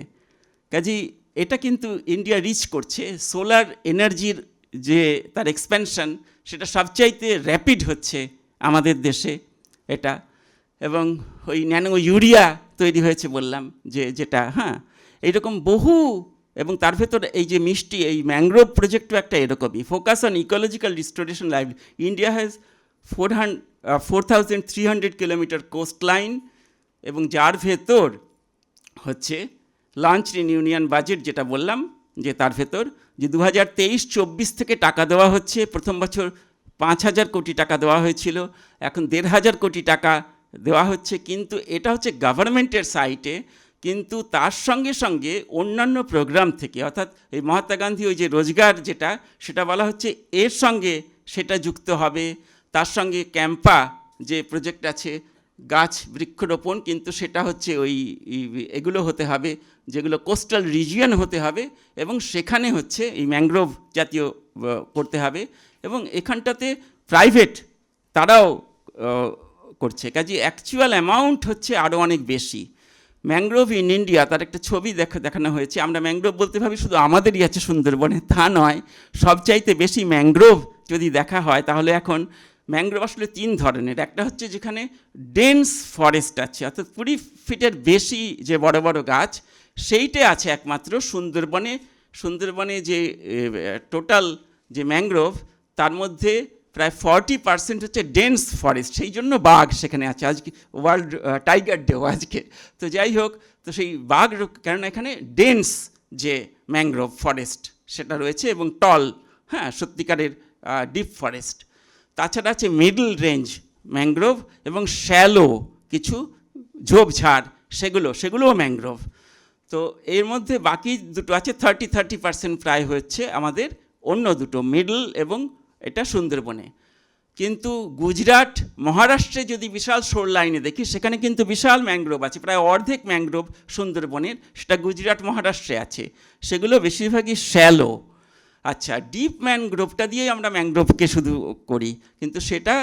কাজেই এটা কিন্তু ইন্ডিয়া রিচ করছে। সোলার এনার্জির যে তার এক্সপ্যানশন, সেটা সবচাইতে র্যাপিড হচ্ছে আমাদের দেশে এটা। এবং ওই ন্যানো ইউরিয়া তৈরি হয়েছে বললাম, যেটা এইরকম বহু, এবং তার ভেতর এই যে মিষ্টি, এই ম্যাংগ্রোভ প্রজেক্টও একটা এরকমই, focus on ecological restoration life. India has 4,300 kilometre coast line, এবং যার ভেতর হচ্ছে লঞ্চ ইন ইউনিয়ন বাজেট, যেটা বললাম যে তার ভেতর যে 2023-24 থেকে টাকা দেওয়া হচ্ছে। প্রথম বছর 5,000 কোটি টাকা দেওয়া হয়েছিল, এখন 1,500 কোটি টাকা দেওয়া হচ্ছে। কিন্তু এটা হচ্ছে গভর্নমেন্টের সাইটে, কিন্তু তার সঙ্গে সঙ্গে অন্যান্য প্রোগ্রাম থেকে, অর্থাৎ এই মহাত্মা গান্ধী ওই যে রোজগার যেটা, সেটা বলা হচ্ছে এর সঙ্গে সেটা যুক্ত হবে। তার সঙ্গে ক্যাম্পা যে প্রজেক্ট আছে, গাছ বৃক্ষরোপণ, কিন্তু সেটা হচ্ছে ওই এগুলো হতে হবে যেগুলো কোস্টাল রিজিয়ন হতে হবে, এবং সেখানে হচ্ছে এই ম্যাংগ্রোভ জাতীয় করতে হবে। এবং এখানটাতে প্রাইভেট তারাও করছে। কাজে অ্যাকচুয়াল অ্যামাউন্ট হচ্ছে আরও অনেক বেশি। ম্যাংগ্রোভ ইন ইন্ডিয়া, তার একটা ছবি দেখানো হয়েছে। আমরা ম্যাংগ্রোভ বলতে ভাবি শুধু আমাদেরই আছে সুন্দরবনে, তা নয়। সবচাইতে বেশি ম্যাংগ্রোভ যদি দেখা হয়, তাহলে এখন ম্যাংগ্রোভ আসলে 3 ধরনের। একটা হচ্ছে যেখানে ডেন্স ফরেস্ট আছে, অর্থাৎ 20 ফিটের বেশি যে বড় বড় গাছ, সেইটাই আছে একমাত্র সুন্দরবনে। সুন্দরবনে যে টোটাল যে ম্যাংগ্রোভ, তার মধ্যে প্রায় 40% হচ্ছে ডেন্স ফরেস্ট। সেই জন্য বাঘ সেখানে আছে। আজকে ওয়ার্ল্ড টাইগার ডে আজকে। তো যাই হোক, তো সেই বাঘ, কেননা এখানে ডেন্স যে ম্যাংগ্রোভ ফরেস্ট সেটা রয়েছে, এবং টল, সত্যিকারের ডিপ ফরেস্ট। তাছাড়া আছে মিডল রেঞ্জ ম্যাংগ্রোভ, এবং শ্যালো কিছু ঝোপঝাড়, সেগুলোও ম্যাংগ্রোভ। তো এর মধ্যে বাকি দুটো আছে, 30% প্রায় হচ্ছে আমাদের অন্য দুটো, মিডল এবং এটা সুন্দরবনে। কিন্তু গুজরাট, মহারাষ্ট্রে যদি বিশাল শোর লাইনে দেখি, সেখানে কিন্তু বিশাল ম্যাংগ্রোভ আছে, প্রায় অর্ধেক ম্যাংগ্রোভ সুন্দরবনের, সেটা গুজরাট মহারাষ্ট্রে আছে। সেগুলো বেশিরভাগই শ্যালো। আচ্ছা, ডিপ ম্যানগ্রোভটা দিয়েই আমরা ম্যাংগ্রোভকে শুধু করি, কিন্তু সেটা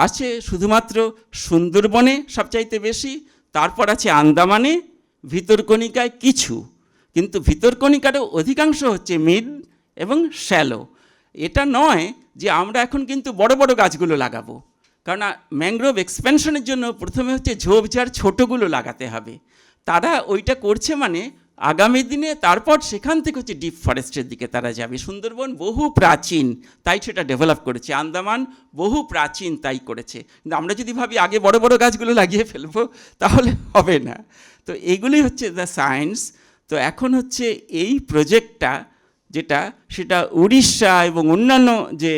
আছে শুধুমাত্র সুন্দরবনে সবচাইতে বেশি, তারপর আছে আন্দামানে, ভিতরকণিকায় কিছু, কিন্তু ভিতরকণিকারও অধিকাংশ হচ্ছে মিড এবং শ্যালো। এটা নয় যে আমরা এখন কিন্তু বড় বড় গাছগুলো লাগাবো, কারণ ম্যাংগ্রোভ এক্সপ্যানশনের জন্য প্রথমে হচ্ছে ঝোপঝাড় ছোটোগুলো লাগাতে হবে। তারা ওইটা করছে মানে আগামী দিনে তারপর সেখান থেকে হচ্ছে ডিপ ফরেস্টের দিকে তারা যাবে। সুন্দরবন বহু প্রাচীন, তাই সেটা ডেভেলপ করেছে। আন্দামান বহু প্রাচীন, তাই করেছে। কিন্তু আমরা যদি ভাবি আগে বড় বড় গাছগুলো লাগিয়ে ফেলবো, তাহলে হবে না। তো এগুলি হচ্ছে দ্য সায়েন্স। তো এখন হচ্ছে এই প্রজেক্টটা যেটা, সেটা উড়িষ্যা এবং অন্যান্য যে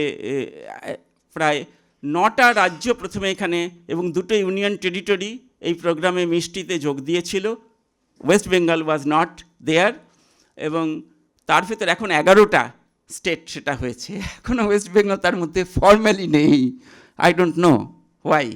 প্রায় 9টা রাজ্য প্রথমে এখানে, এবং 2টো ইউনিয়ন টেরিটরি এই প্রোগ্রামে মিষ্টিতে যোগ দিয়েছিল। West Bengal was not there, এবং তার ভেতর এখন 11টা স্টেট সেটা হয়েছে। এখনও ওয়েস্ট বেঙ্গল তার মধ্যে ফর্মালি নেই। I don't know why.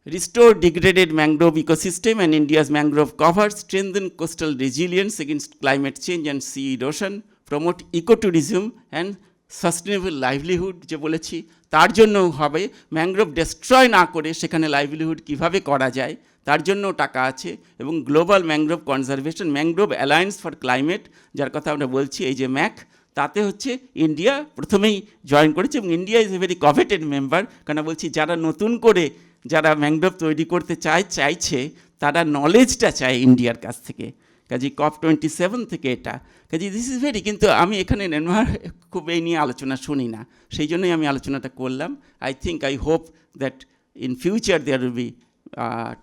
Restore degraded mangrove ecosystem and India's mangrove cover, strengthen coastal resilience against climate change and sea erosion, promote ecotourism and sustainable livelihood যে বলেছি, তার জন্য হবে। ম্যাংগ্রোভ ডেস্ট্রয় না করে সেখানে লাইভলিহুড কীভাবে করা যায়, তার জন্য টাকা আছে। এবং global mangrove conservation, mangrove alliance for climate, যার কথা আমরা বলছি, এই যে ম্যাক, তাতে হচ্ছে ইন্ডিয়া প্রথমেই জয়েন করেছে, এবং India is a very coveted member. কেন বলছি, যারা নতুন করে যারা ম্যাংগ্রোভ তৈরি করতে চাইছে, তারা নলেজটা চায় ইন্ডিয়ার কাছ থেকে। কাজে COP27 থেকে এটা, কাজে দিস ইজ ভেরি, কিন্তু আমি এখানে খুব এই নিয়ে আলোচনা শুনি না, সেই জন্যই আমি আলোচনাটা করলাম। I hope that in future there will be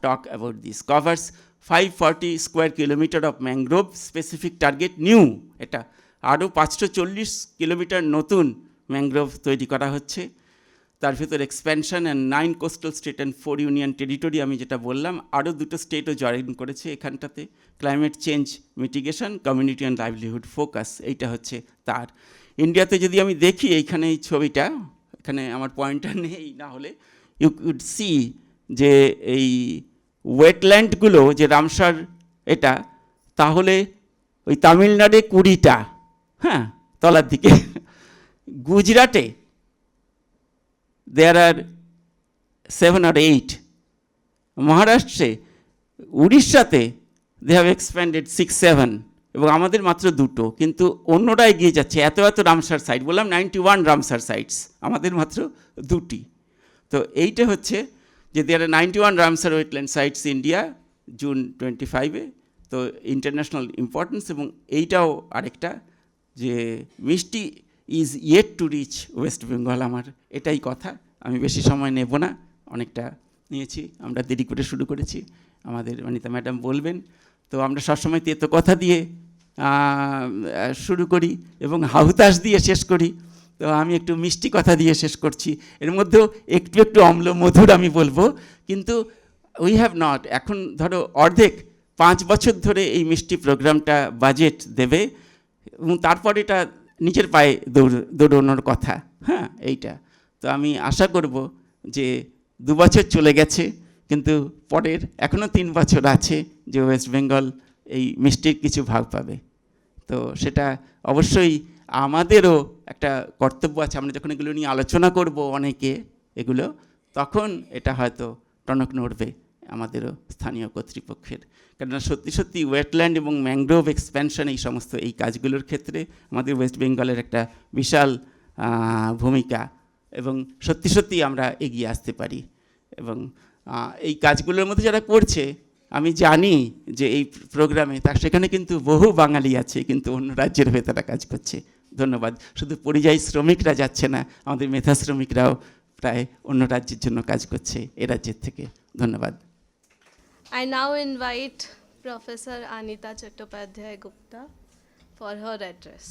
talk about this. Covers 540 square kilometer of mangrove, specific target new, এটা আরও 540 কিলোমিটার নতুন ম্যাংগ্রোভ তৈরি করা হচ্ছে। তার ভেতর expansion and 9 coastal state and 4 union territory, আমি যেটা বললাম, আরও 2টো স্টেটও জয়েন করেছে এখানটাতে। Climate change mitigation, community and livelihood focus, এইটা হচ্ছে তার। ইন্ডিয়াতে যদি আমি দেখি, এইখানে এই ছবিটা, এখানে আমার পয়েন্টার নেই, না হলে ইউ কুড সি যে এই ওয়েটল্যান্ডগুলো, যে রামসার এটা, তাহলে ওই তামিলনাড়ে 20টা, হ্যাঁ, তলার দিকে। গুজরাটে দেয়ার আর 7 or 8, মহারাষ্ট্রে, উড়িষ্যাতে দে হ্যাভ এক্সপ্যান্ডেড 6-7, এবং আমাদের মাত্র 2টো, কিন্তু অন্যরা এগিয়ে যাচ্ছে। এত এত রামসার সাইট, বললাম 91 রামসার সাইটস, আমাদের মাত্র 2টি। তো এইটা হচ্ছে যে there are 91 Ramsar wetland sites India, June 25-এ। তো ইন্টারন্যাশনাল ইম্পর্টেন্স, এবং এইটাও আরেকটা যে Mishti is yet to reach West Bengal. আমার এটাই কথা, আমি বেশি সময় নেব না, অনেকটা নিয়েছি, আমরা দেরি করে শুরু করেছি, আমাদের অনিতা ম্যাডাম বলবেন। তো আমরা সবসময় তেতো কথা দিয়ে শুরু করি এবং হাহুতাশ দিয়ে শেষ করি, তো আমি একটু মিষ্টি কথা দিয়ে শেষ করছি। এর মধ্যেও একটু একটু অম্ল মধুর আমি বলবো, কিন্তু উই হ্যাভ নট, এখন ধরো অর্ধেক 5 বছর ধরে এই মিষ্টি প্রোগ্রামটা বাজেট দেবে, এবং তারপর এটা নিজের পায়ে দৌড়ানোর কথা, হ্যাঁ, এইটা। তো আমি আশা করব যে 2 বছর চলে গেছে, কিন্তু পরের এখনও 3 বছর আছে যে ওয়েস্ট বেঙ্গল এই মিষ্টির কিছু ভাগ পাবে। তো সেটা অবশ্যই আমাদেরও একটা কর্তব্য আছে, আমরা যখন এগুলো নিয়ে আলোচনা করব অনেকে এগুলো, তখন এটা হয়তো টনক নড়বে আমাদেরও স্থানীয় কর্তৃপক্ষের। কেননা সত্যি সত্যি ওয়েটল্যান্ড এবং ম্যানগ্রোভ এক্সপ্যানশন এই সমস্ত এই কাজগুলোর ক্ষেত্রে আমাদের ওয়েস্ট বেঙ্গলের একটা বিশাল ভূমিকা, এবং সত্যি সত্যি আমরা এগিয়ে আসতে পারি। এবং এই কাজগুলোর মধ্যে যারা করছে, আমি জানি যে এই প্রোগ্রামে সেখানে কিন্তু বহু বাঙালি আছে, কিন্তু অন্য রাজ্যের হয়ে তারা কাজ করছে। ধন্যবাদ। শুধু পরিযায়ী শ্রমিকরা যাচ্ছে না, আমাদের মেধা শ্রমিকরাও প্রায় অন্য রাজ্যের জন্য কাজ করছে এ রাজ্যের থেকে। ধন্যবাদ। I now invite Professor Anita Chattopadhyay Gupta for her address.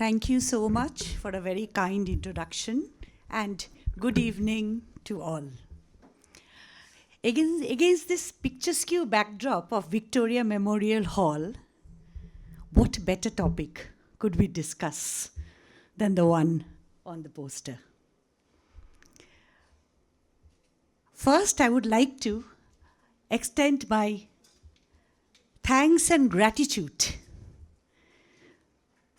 Thank you so much for a very kind introduction, and good evening to all. Against this picturesque backdrop of Victoria Memorial Hall, what better topic could we discuss than the one on the poster? First, I would like to extend my thanks and gratitude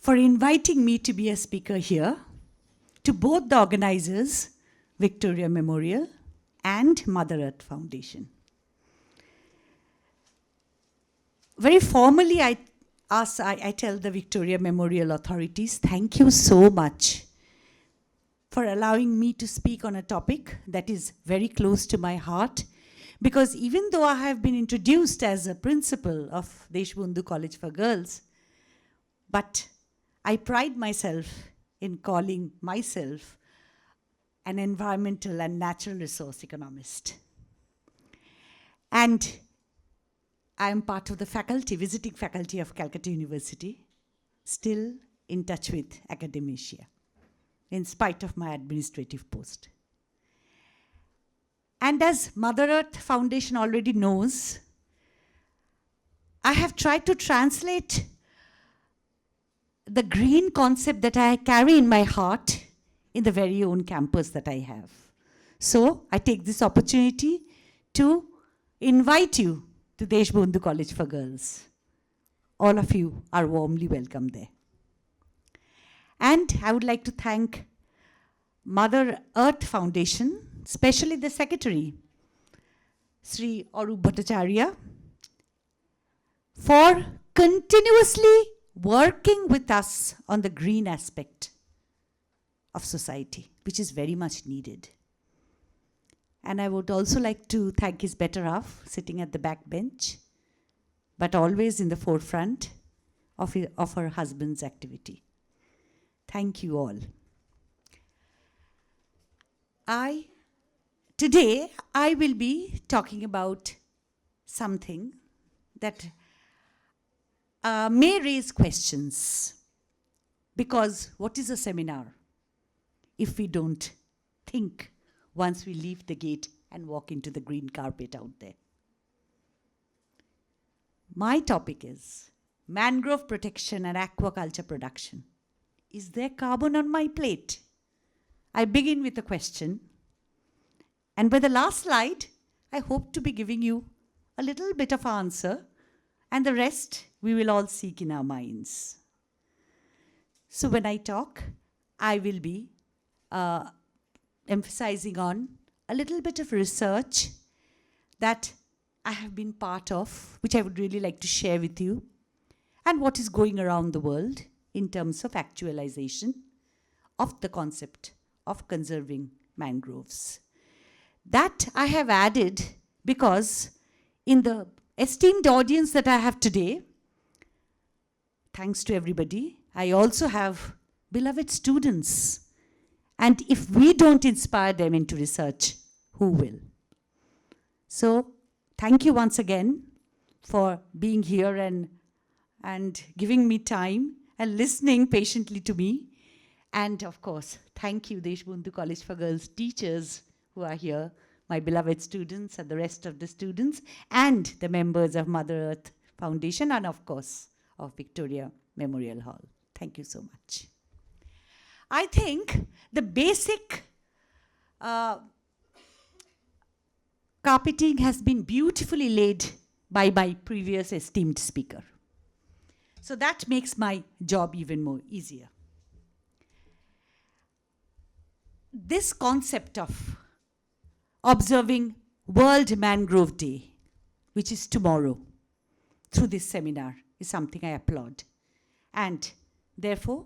for inviting me to be a speaker here, to both the organizers, Victoria Memorial and Mother Earth Foundation. Very formally, I tell the Victoria Memorial authorities, thank you so much for allowing me to speak on a topic that is very close to my heart, because even though I have been introduced as a principal of Deshbandhu College for Girls, but I pride myself in calling myself an environmental and natural resource economist. And I am part of the faculty, visiting faculty of Calcutta University, still in touch with academia, in spite of my administrative post. And as Mother Earth Foundation already knows, I have tried to translate the green concept that I carry in my heart in the very own campus that I have. So I take this opportunity to invite you to Deshbandhu College for Girls. All of you are warmly welcome there. And I would like to thank Mother Earth Foundation, especially the secretary, Sri Arup Bhattacharya, for continuously working with us on the green aspect of society, which is very much needed. And I would also like to thank his better half, sitting at the back bench, but always in the forefront of her husband's activity. Thank you all. Today, I will be talking about something that may raise questions, because what is a seminar if we don't think once we leave the gate and walk into the green carpet out there? My topic is mangrove protection and aquaculture production. Is there carbon on my plate? I begin with a question, and by the last slide, I hope to be giving you a little bit of answer, and the rest we will all seek in our minds. So when I talk, I will be emphasizing on a little bit of research that I have been part of, which I would really like to share with you, and what is going around the world in terms of actualization of the concept of conserving mangroves. That I have added because in the esteemed audience that I have today, thanks to everybody, I also have beloved students. And if we don't inspire them into research, who will? So, thank you once again for being here and giving me time and listening patiently to me. And of course, thank you, Deshbandhu College for Girls teachers who are here, my beloved students and the rest of the students, and the members of Mother Earth Foundation, and of course, of Victoria Memorial Hall. Thank you so much. I think the basic carpeting has been beautifully laid by my previous esteemed speaker. So that makes my job even more easier. This concept of observing World Mangrove Day, which is tomorrow, through this seminar, is something I applaud. And therefore,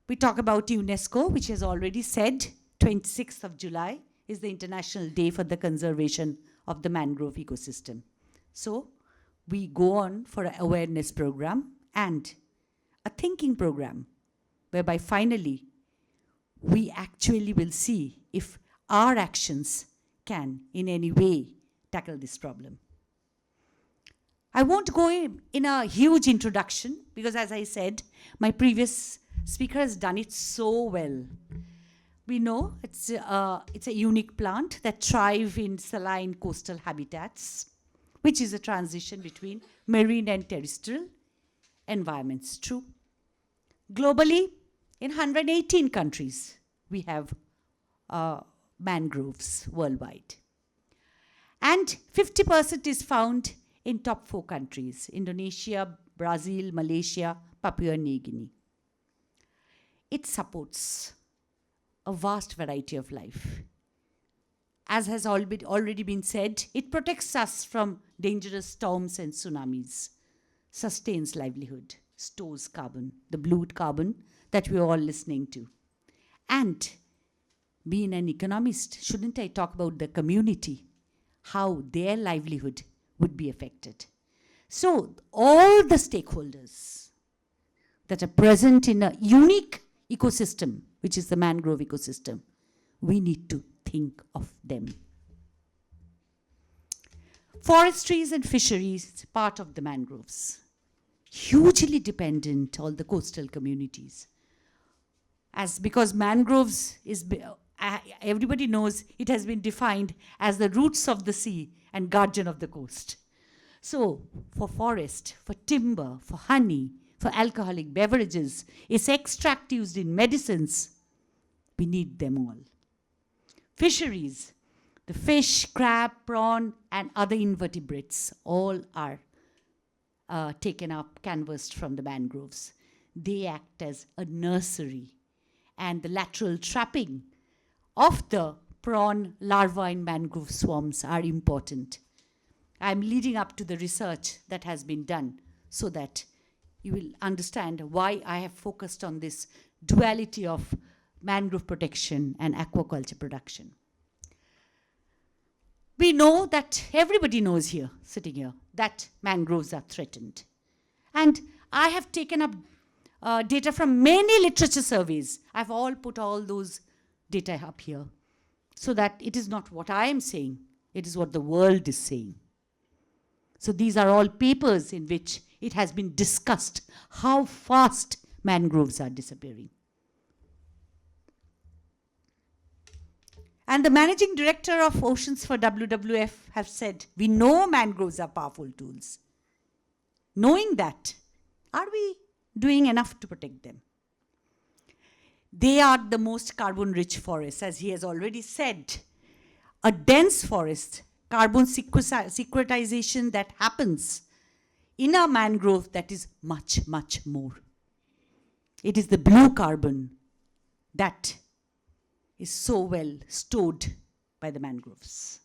we talk about UNESCO, which has already said 26th of July is the International Day for the Conservation of the Mangrove Ecosystem. So we go on for an awareness program and a thinking program, whereby finally we actually will see if our actions can in any way tackle this problem. I won't go in a huge introduction because, as I said, my previous speaker has done it so well. We know it's a unique plant that thrives in saline coastal habitats, which is a transition between marine and terrestrial environments. True. Globally, in 118 countries, we have mangroves worldwide. And 50% is found in top 4 countries: Indonesia, Brazil, Malaysia, Papua New Guinea. It supports a vast variety of life. As has already been said, it protects us from dangerous storms and tsunamis, sustains livelihood, stores carbon, the blue carbon that we're all listening to. And being an economist, shouldn't I talk about the community, how their livelihood would be affected? So all the stakeholders that are present in a unique ecosystem, which is the mangrove ecosystem, we need to think of them. Forestries and fisheries, part of the mangroves, hugely dependent on the coastal communities. Because mangroves is, everybody knows it has been defined as the roots of the sea and guardian of the coast. So for forest, for timber, for honey, for alcoholic beverages, its extract used in medicines, we need them all. Fisheries, the fish, crab, prawn, and other invertebrates, all are taken up, canvassed from the mangroves. They act as a nursery, and the lateral trapping of the prawn larvae in mangrove swarms are important. I'm leading up to the research that has been done so that you will understand why I have focused on this duality of mangrove protection and aquaculture production. We know that, everybody knows here, sitting here, that mangroves are threatened. And I have taken up data from many literature surveys. I've all put all those data up here so that it is not what I am saying, it is what the world is saying. So these are all papers in which it has been discussed how fast mangroves are disappearing. And the managing director of Oceans for WWF have said, we know mangroves are powerful tools. Knowing that, are we doing enough to protect them? They are the most carbon-rich forests, as he has already said. A dense forest carbon sequestration that happens in a mangrove that is much, much more. It is the blue carbon that is so well stored by the mangroves.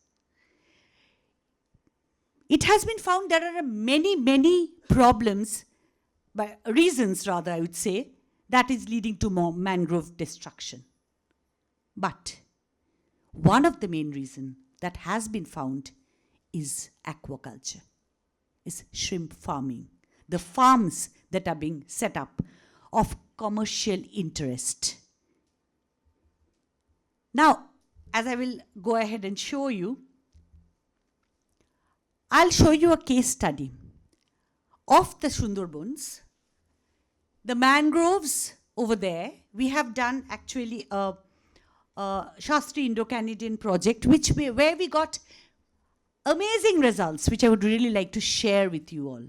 It has been found there are many, many problems, reasons rather, I would say, that is leading to more mangrove destruction. But one of the main reasons that has been found is aquaculture, is shrimp farming, the farms that are being set up of commercial interest. Now, as I will go ahead and show you, I'll show you a case study of the Sundarbans. The mangroves over there, we have done actually a Shastri Indo-Canadian project where we got amazing results, which I would really like to share with you all.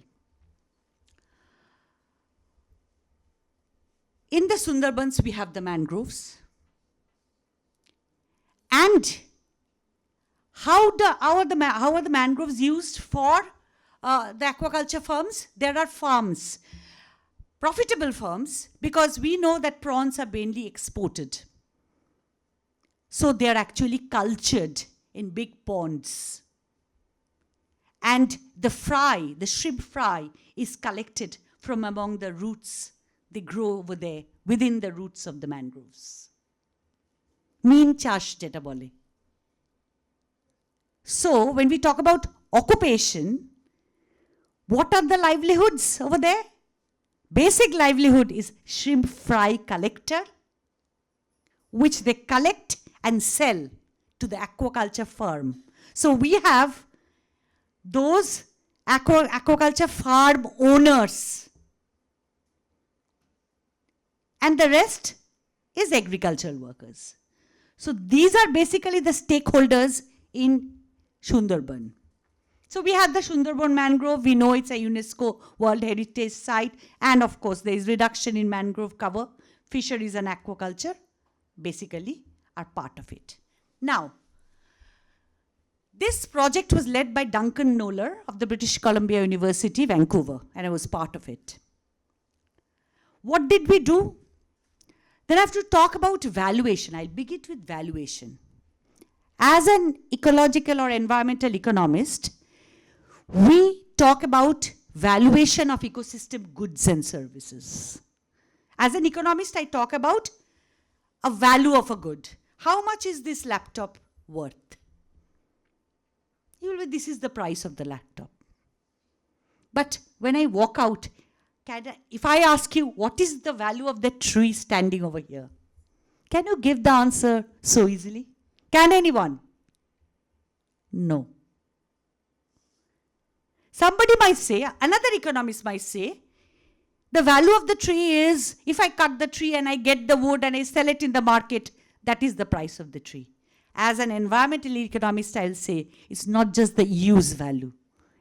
In the Sundarbans, we have the mangroves. And how are the mangroves used for the aquaculture farms? There are farms, profitable farms, because we know that prawns are mainly exported. So they are actually cultured in big ponds. And the shrimp fry, is collected from among the roots. They grow over there, within the roots of the mangroves. Meen chash jeta bole. So, when we talk about occupation, what are the livelihoods over there? Basic livelihood is shrimp fry collector, which they collect and sell to the aquaculture farm. So, we have those aquaculture farm owners, and the rest is agricultural workers. So, these are basically the stakeholders in Sundarban. So we have the Sundarban mangrove. We know it's a UNESCO World Heritage Site. And of course, there is reduction in mangrove cover. Fisheries and aquaculture basically are part of it. Now, this project was led by Duncan Noller of the British Columbia University, Vancouver, and I was part of it. What did we do? Then I have to talk about valuation. I'll begin with valuation. As an ecological or environmental economist, we talk about valuation of ecosystem goods and services. As an economist, I talk about a value of a good. How much is this laptop worth? This is the price of the laptop. But when I walk out, if I ask you, what is the value of the tree standing over here? Can you give the answer so easily? Can anyone? No. Somebody might say, another economist might say, the value of the tree is, if I cut the tree and I get the wood and I sell it in the market, that is the price of the tree. As an environmental economist, I'll say, it's not just the use value.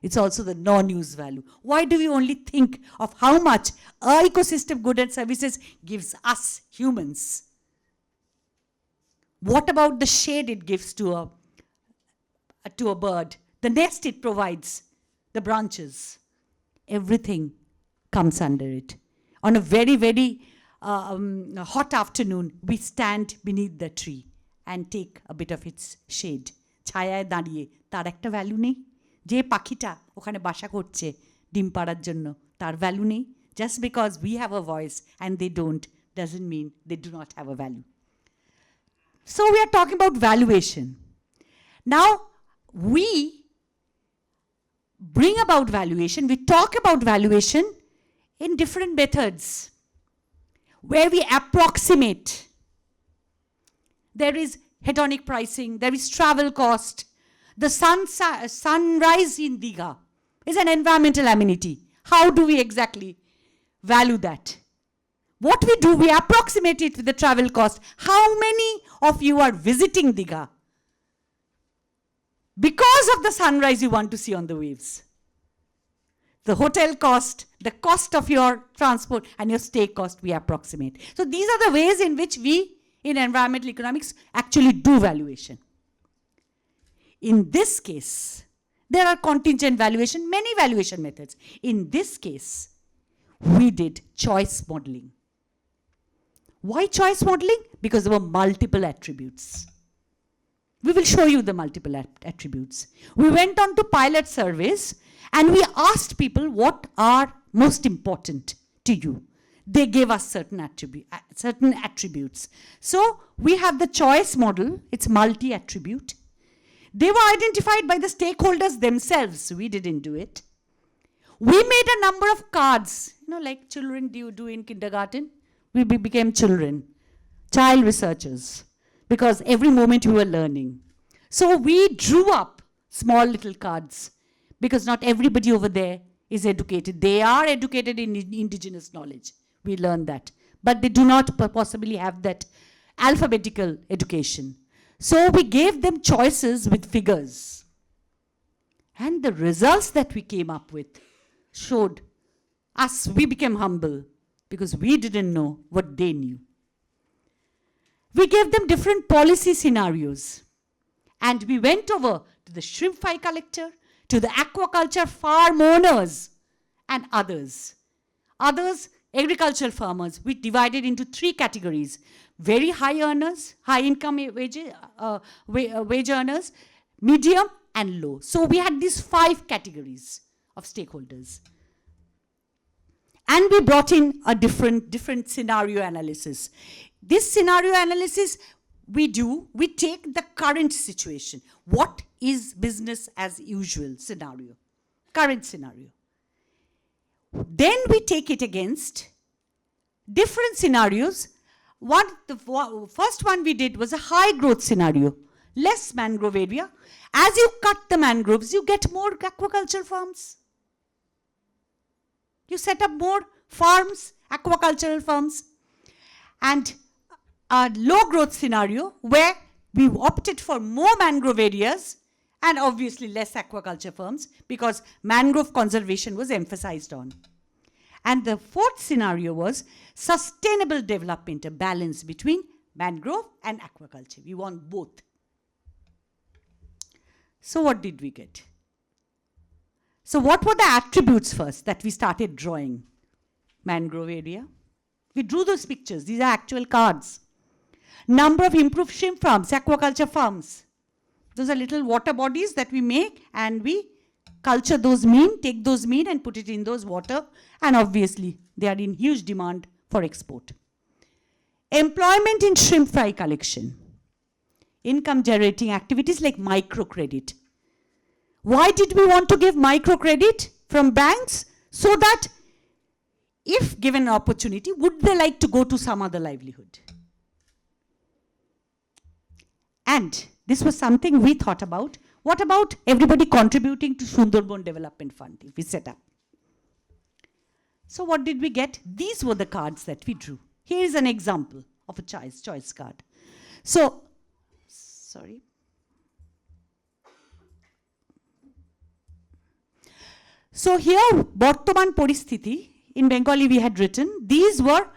It's also the non-use value. Why do we only think of how much our ecosystem goods and services gives us humans? What about the shade it gives to a bird? The nest it provides, the branches. Everything comes under it. On a very, very hot afternoon, we stand beneath the tree and take a bit of its shade. ছায়ায় দাঁড়িয়ে তার একটা value নেই যে পাখিটা ওখানে বাসা করছে ডিম পাড়ার জন্য তার ভ্যালু নেই just because we have a voice and they don't doesn't mean they do not have a value. So we are talking about valuation. Now we bring about valuation, we talk about valuation in different methods where we approximate. There is hedonic pricing, there is travel cost. The sunrise in Digha is an environmental amenity. How do we exactly value that? What we do, we approximate it with the travel cost. How many of you are visiting Digha because of the sunrise you want to see on the waves? The hotel cost, the cost of your transport, and your stay cost, we approximate. So these are the ways in which we, in environmental economics, actually do valuation. In this case, there are contingent valuation, many valuation methods. In this case, we did choice modeling. Why choice modeling? Because there were multiple attributes. We will show you the multiple attributes. We went on to pilot surveys and we asked people what are most important to you. They gave us certain attributes. So we have the choice model. It's multi-attribute. They were identified by the stakeholders themselves. We didn't do it. We made a number of cards, like children do in kindergarten. We became children, child researchers, because every moment we were learning. So we drew up small little cards, because not everybody over there is educated. They are educated in indigenous knowledge. We learned that. But they do not possibly have that alphabetical education. So we gave them choices with figures. And the results that we came up with showed us, we became humble because we didn't know what they knew. We gave them different policy scenarios. And we went over to the shrimp fry collector, to the aquaculture farm owners, and others. Others, agricultural farmers, we divided into 3 categories. Very high earners, high income wage earners, medium, and low. So we had these 5 categories of stakeholders. And we brought in a different scenario analysis. This scenario analysis we take the current situation. What is business as usual scenario? Current scenario. Then we take it against different scenarios. The first one we did was a high growth scenario. Less mangrove area. As you cut the mangroves, you get more aquaculture farms. You set up more farms, aquacultural farms. And a low growth scenario where we opted for more mangrove areas and obviously less aquaculture farms because mangrove conservation was emphasized on. And the 4th scenario was sustainable development, a balance between mangrove and aquaculture. We want both. So what did we get? So what were the attributes first that we started drawing? Mangrove area. We drew those pictures. These are actual cards. Number of improved shrimp farms, aquaculture farms. Those are little water bodies that we make and we culture those mean, take those mean and put it in those water. And obviously, they are in huge demand for export. Employment in shrimp fry collection. Income generating activities like microcredit. Why did we want to give microcredit from banks? So that if given an opportunity, would they like to go to some other livelihood? And this was something we thought about. What about everybody contributing to Sundarban Development Fund if we set up? So what did we get? These were the cards that we drew. Here is an example of a choice card. So, sorry. So here, Bortoman Poristhiti, in Bengali we had written, these were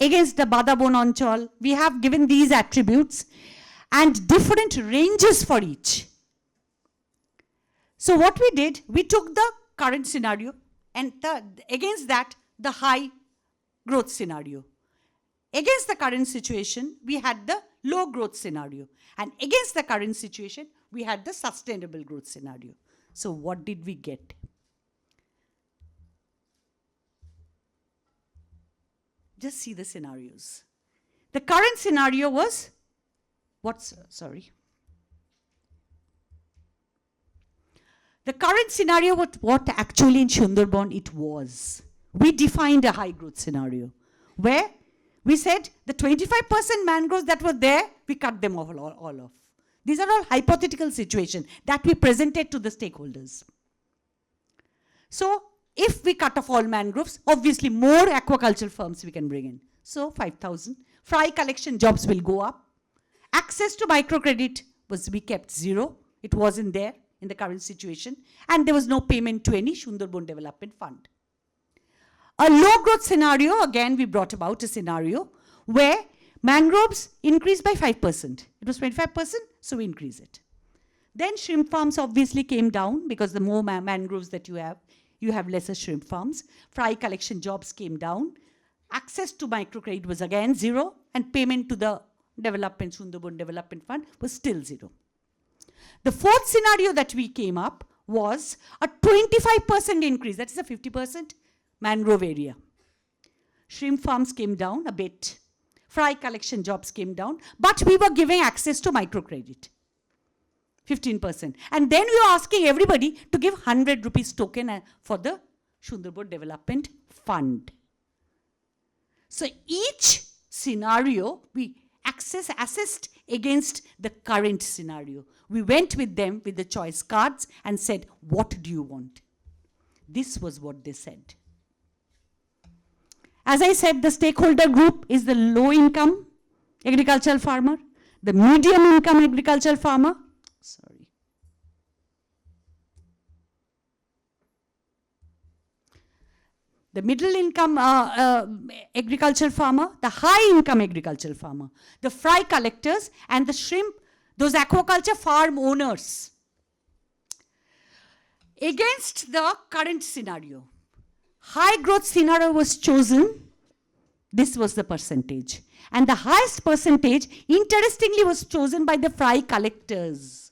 against the Badabon Anchal. We have given these attributes and different ranges for each. So what we did, we took the current scenario and against that, the high growth scenario. Against the current situation, we had the low growth scenario. And against the current situation, we had the sustainable growth scenario. So what did we get? Just see the scenarios. The current scenario was, The current scenario, what actually in Sundarban it was. We defined a high growth scenario where we said the 25% mangroves that were there, we cut them all off. These are all hypothetical situations that we presented to the stakeholders. So if we cut off all mangroves, obviously more aquaculture firms we can bring in. So 5,000. Fry collection jobs will go up. Access to microcredit we kept 0. It wasn't there in the current situation. And there was no payment to any Sundarban Development Fund. A low growth scenario, again we brought about a scenario where mangroves increased by 5%. It was 25%, so we increase it. Then shrimp farms obviously came down because the more mangroves that you have lesser shrimp farms. Fry collection jobs came down. Access to microcredit was again zero, and payment to the Sundarban Development Fund was still zero. The fourth scenario that we came up was a 25% increase, that is a 50% mangrove area. Shrimp farms came down a bit. Fry collection jobs came down, but we were giving access to microcredit, 15%. And then we were asking everybody to give 100 rupees token for the Sundarban Development Fund. So each scenario we assessed against the current scenario. We went with them with the choice cards and said, what do you want? This was what they said. As I said, the stakeholder group is the low income agricultural farmer, the medium income agricultural farmer, the middle income agricultural farmer, the high income agricultural farmer, the fry collectors, and the shrimp, those aquaculture farm owners. Against the current scenario, high growth scenario was chosen. This was the percentage. And the highest percentage, interestingly, was chosen by the fry collectors.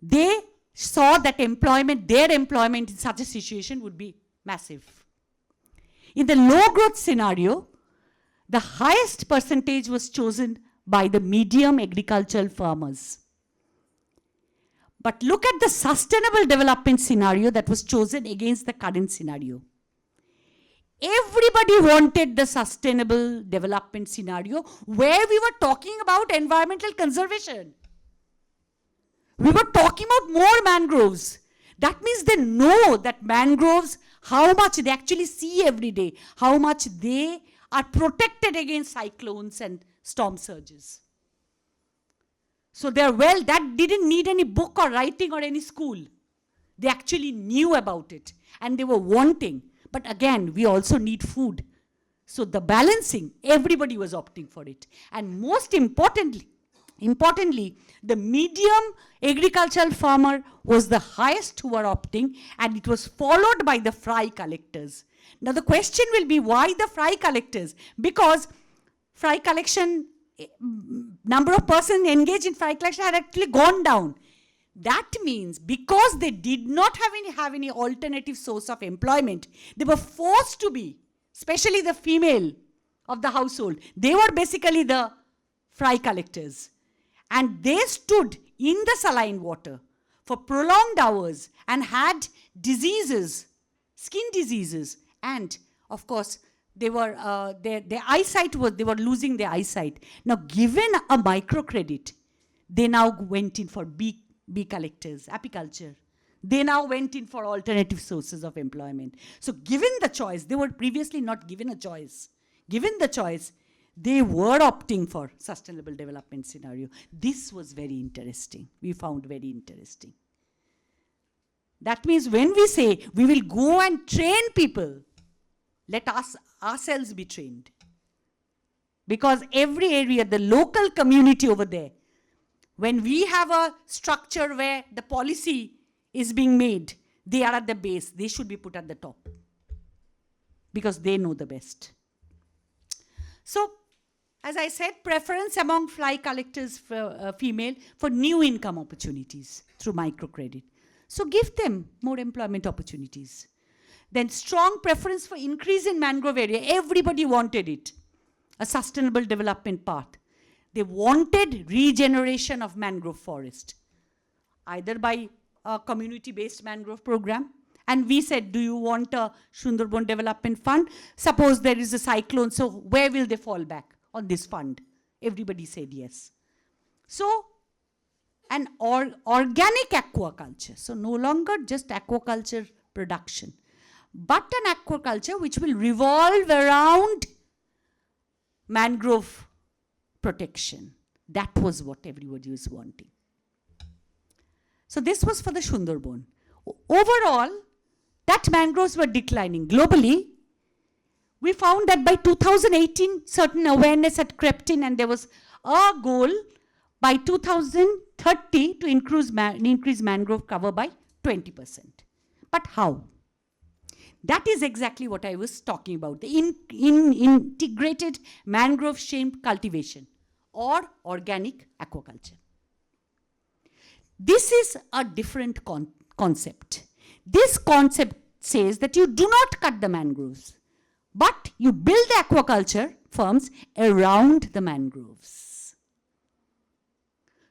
They saw that their employment in such a situation would be massive. In the low growth scenario, the highest percentage was chosen by the medium agricultural farmers. But look at the sustainable development scenario that was chosen against the current scenario. Everybody wanted the sustainable development scenario where we were talking about environmental conservation. We were talking about more mangroves. That means they know that mangroves, how much they actually see every day, how much they are protected against cyclones and storm surges. So that didn't need any book or writing or any school. They actually knew about it and they were wanting. But again, we also need food. So the balancing, everybody was opting for it. And most importantly, the medium agricultural farmer was the highest who were opting, and it was followed by the fry collectors. Now the question will be, why the fry collectors? Because fry collection, number of persons engaged in fry collection had actually gone down. That means because they did not have any alternative source of employment, they were forced to be, especially the female of the household, they were basically the fry collectors. And they stood in the saline water for prolonged hours and had diseases, skin diseases, and of course they were their eyesight they were losing their eyesight. Now, given a microcredit, they now went in for bee collectors, apiculture. They now went in for alternative sources of employment. So, given the choice, they were previously not given a choice. Given the choice, they were opting for sustainable development scenario. This was very interesting. We found very interesting. That means when we say we will go and train people, let us ourselves be trained. Because every area, the local community over there, when we have a structure where the policy is being made, they are at the base. They should be put at the top. Because they know the best. So, as I said, preference among fly collectors for female for new income opportunities through microcredit. So give them more employment opportunities. Then strong preference for increase in mangrove area. Everybody wanted it. A sustainable development path. They wanted regeneration of mangrove forest. Either by a community-based mangrove program. And we said, do you want a Sundarban Development Fund? Suppose there is a cyclone, so where will they fall back on this fund? Everybody said yes. So, an organic aquaculture. So, no longer just aquaculture production, but an aquaculture which will revolve around mangrove protection. That was what everybody was wanting. So, this was for the Sundarban. Overall, that mangroves were declining. Globally, we found that by 2018, certain awareness had crept in and there was a goal by 2030 to increase mangrove cover by 20%. But how? That is exactly what I was talking about, the integrated mangrove shrimp cultivation or organic aquaculture. This is a different concept. This concept says that you do not cut the mangroves, but you build the aquaculture farms around the mangroves.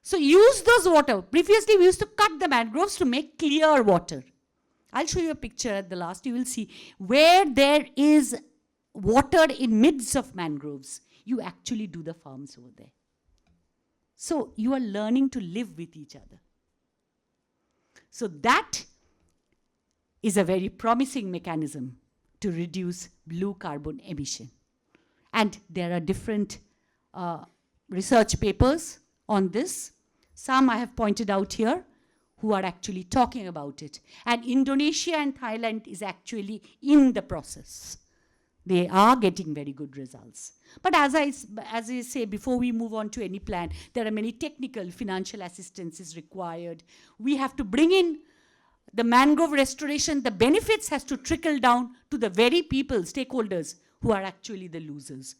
So use those water. Previously, we used to cut the mangroves to make clear water. I'll show you a picture at the last. You will see where there is water in midst of mangroves. You actually do the farms over there. So you are learning to live with each other. So that is a very promising mechanism to reduce blue carbon emission. And there are different research papers on this. Some I have pointed out here who are actually talking about it. And Indonesia and Thailand is actually in the process. They are getting very good results. But as I say, before we move on to any plan, there are many technical, financial assistance is required. We have to bring in the mangrove restoration. The benefits has to trickle down to the very people, stakeholders, who are actually the losers.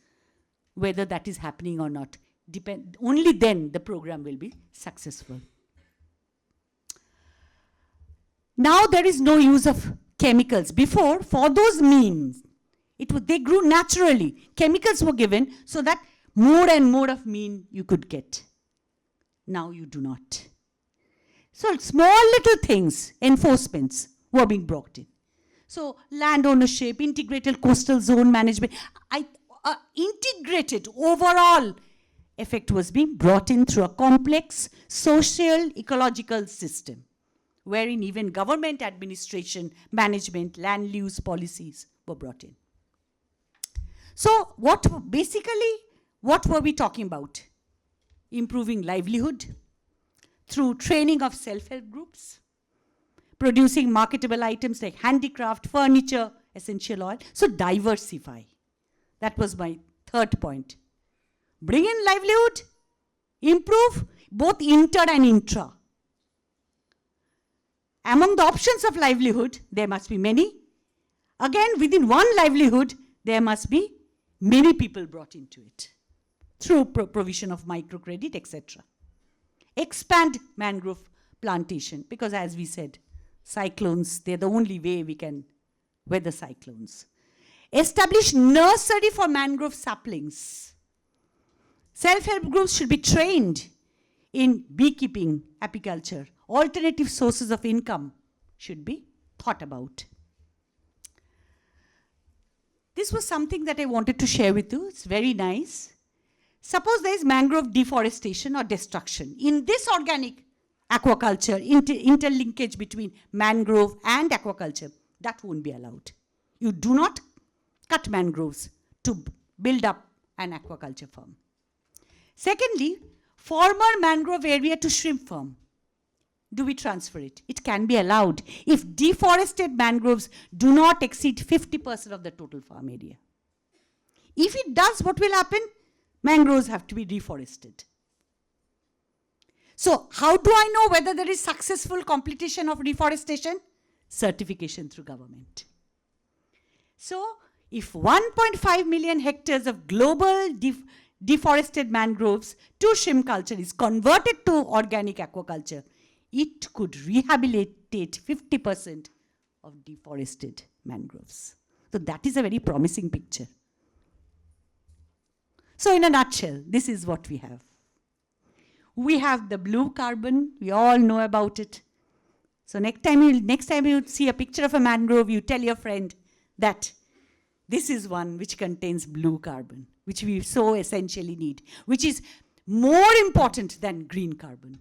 Whether that is happening or not, only then the program will be successful. Now there is no use of chemicals. Before, for those means, they grew naturally. Chemicals were given so that more and more of mean you could get. Now you do not. So small little things, enforcements were being brought in. So land ownership, integrated coastal zone management, integrated overall effect was being brought in through a complex social ecological system, wherein even government administration, management, land use policies were brought in. So what were we talking about? Improving livelihood through training of self-help groups, producing marketable items like handicraft, furniture, essential oil. So diversify. That was my third point. Bring in livelihood, improve both inter and intra. Among the options of livelihood, there must be many. Again, within one livelihood, there must be many people brought into it through provision of microcredit, etc. Expand mangrove plantation, because as we said, cyclones, they're the only way we can weather cyclones. Establish nursery for mangrove saplings. Self-help groups should be trained in beekeeping, apiculture. Alternative sources of income should be thought about. This was something that I wanted to share with you. It's very nice. Suppose there is mangrove deforestation or destruction. In this organic aquaculture, interlinkage between mangrove and aquaculture, that won't be allowed. You do not cut mangroves to build up an aquaculture farm. Secondly, former mangrove area to shrimp farm. Do we transfer it? It can be allowed if deforested mangroves do not exceed 50% of the total farm area. If it does, what will happen? Mangroves have to be reforested. So how do I know whether there is successful completion of reforestation? Certification through government. So if 1.5 million hectares of global deforested mangroves to shrimp culture is converted to organic aquaculture, it could rehabilitate 50% of deforested mangroves. So that is a very promising picture. So in a nutshell, this is what we have. We have the blue carbon. We all know about it. So next time you see a picture of a mangrove, you tell your friend that this is one which contains blue carbon, which we so essentially need, which is more important than green carbon.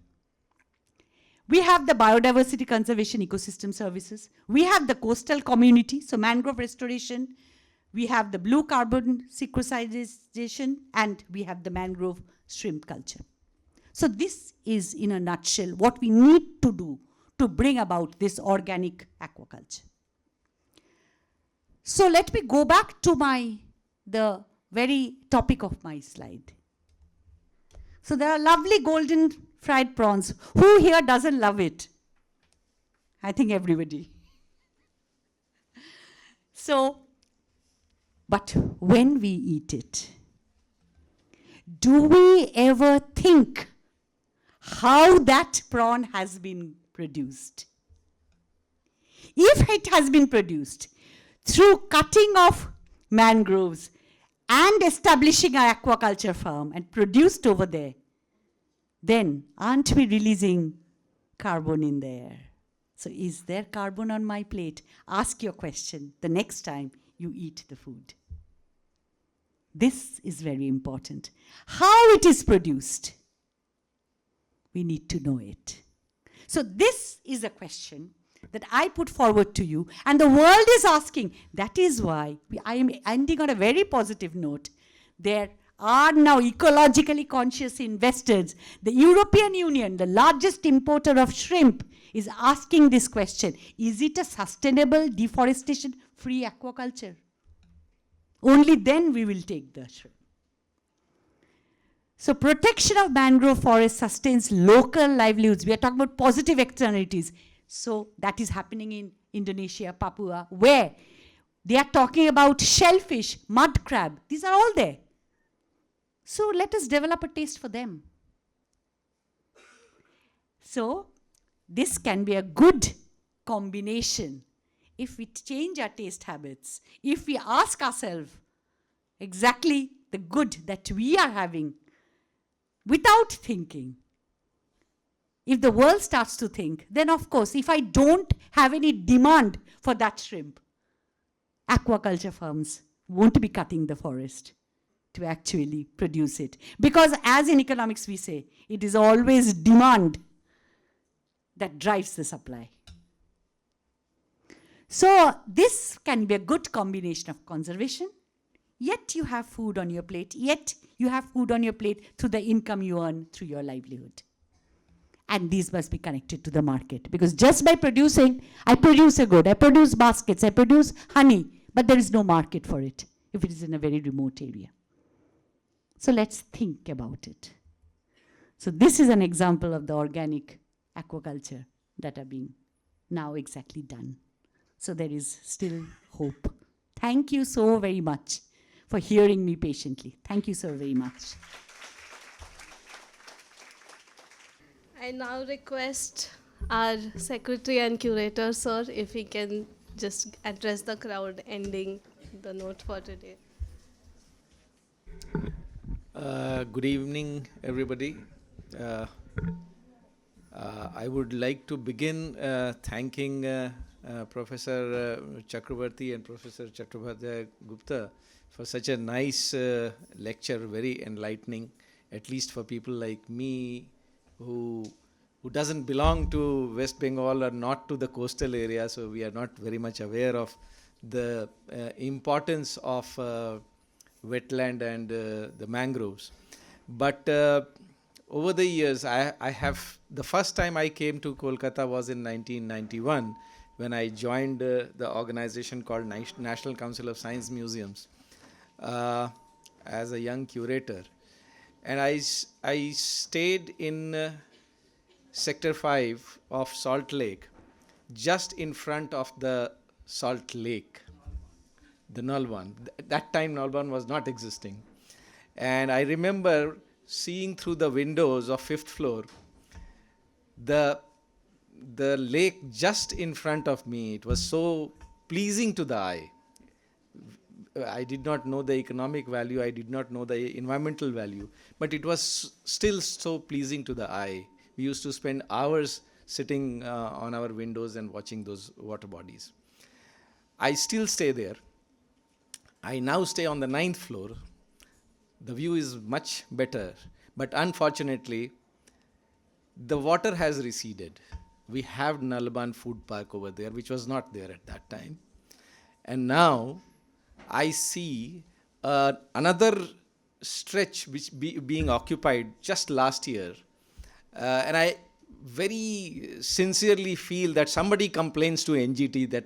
We have the biodiversity conservation ecosystem services. We have the coastal community, so mangrove restoration. We have the blue carbon sequestration, and we have the mangrove shrimp culture. So this is, in a nutshell, what we need to do to bring about this organic aquaculture. So let me go back to the very topic of my slide. So there are lovely golden fried prawns. Who here doesn't love it? I think everybody. So, but when we eat it, do we ever think how that prawn has been produced? If it has been produced through cutting of mangroves and establishing an aquaculture farm and produced over there, then aren't we releasing carbon in there? So is there carbon on my plate? Ask your question the next time you eat the food. This is very important. How it is produced, we need to know it. So this is a question that I put forward to you, and the world is asking. That is why I am ending on a very positive note. There are now ecologically conscious investors. The European Union, the largest importer of shrimp, is asking this question. Is it a sustainable deforestation-free aquaculture? Only then we will take the shrimp. So protection of mangrove forests sustains local livelihoods. We are talking about positive externalities. So that is happening in Indonesia, Papua, where they are talking about shellfish, mud crab. These are all there. So let us develop a taste for them. So this can be a good combination if we change our taste habits, if we ask ourselves exactly the good that we are having without thinking. If the world starts to think, then of course, if I don't have any demand for that shrimp, aquaculture farms won't be cutting the forest to actually produce it. Because as in economics we say, it is always demand that drives the supply. So this can be a good combination of conservation, yet you have food on your plate, yet you have food on your plate through the income you earn through your livelihood. And these must be connected to the market. Because just by producing, I produce a good, I produce baskets, I produce honey, but there is no market for it if it is in a very remote area. So let's think about it. So this is an example of the organic aquaculture that are being now exactly done. So there is still hope. Thank you so very much for hearing me patiently. Thank you so very much. I now request our secretary and curator, sir, if he can just address the crowd ending the note for today. Good evening, everybody. I would like to begin thanking Professor Chakraborty and Professor Chattopadhyay Gupta for such a nice lecture, very enlightening, at least for people like me who doesn't belong to West Bengal or not to the coastal area, so we are not very much aware of the importance of wetland and the mangroves. But over the years, I have, the first time I came to Kolkata was in 1991 when I joined the organization called National Council of Science Museums as a young curator. And I stayed in Sector 5 of Salt Lake, just in front of the Salt Lake, the Nalban. That time Nalban was not existing. And I remember seeing through the windows of 5th floor, the lake just in front of me. It was so pleasing to the eye. I did not know the economic value, I did not know the environmental value, but it was still so pleasing to the eye. We used to spend hours sitting on our windows and watching those water bodies. I still stay there. I now stay on the 9th floor. The view is much better, but unfortunately, the water has receded. We have Nalban Food Park over there, which was not there at that time. And now, I see another stretch which being occupied just last year. And I very sincerely feel that somebody complains to NGT that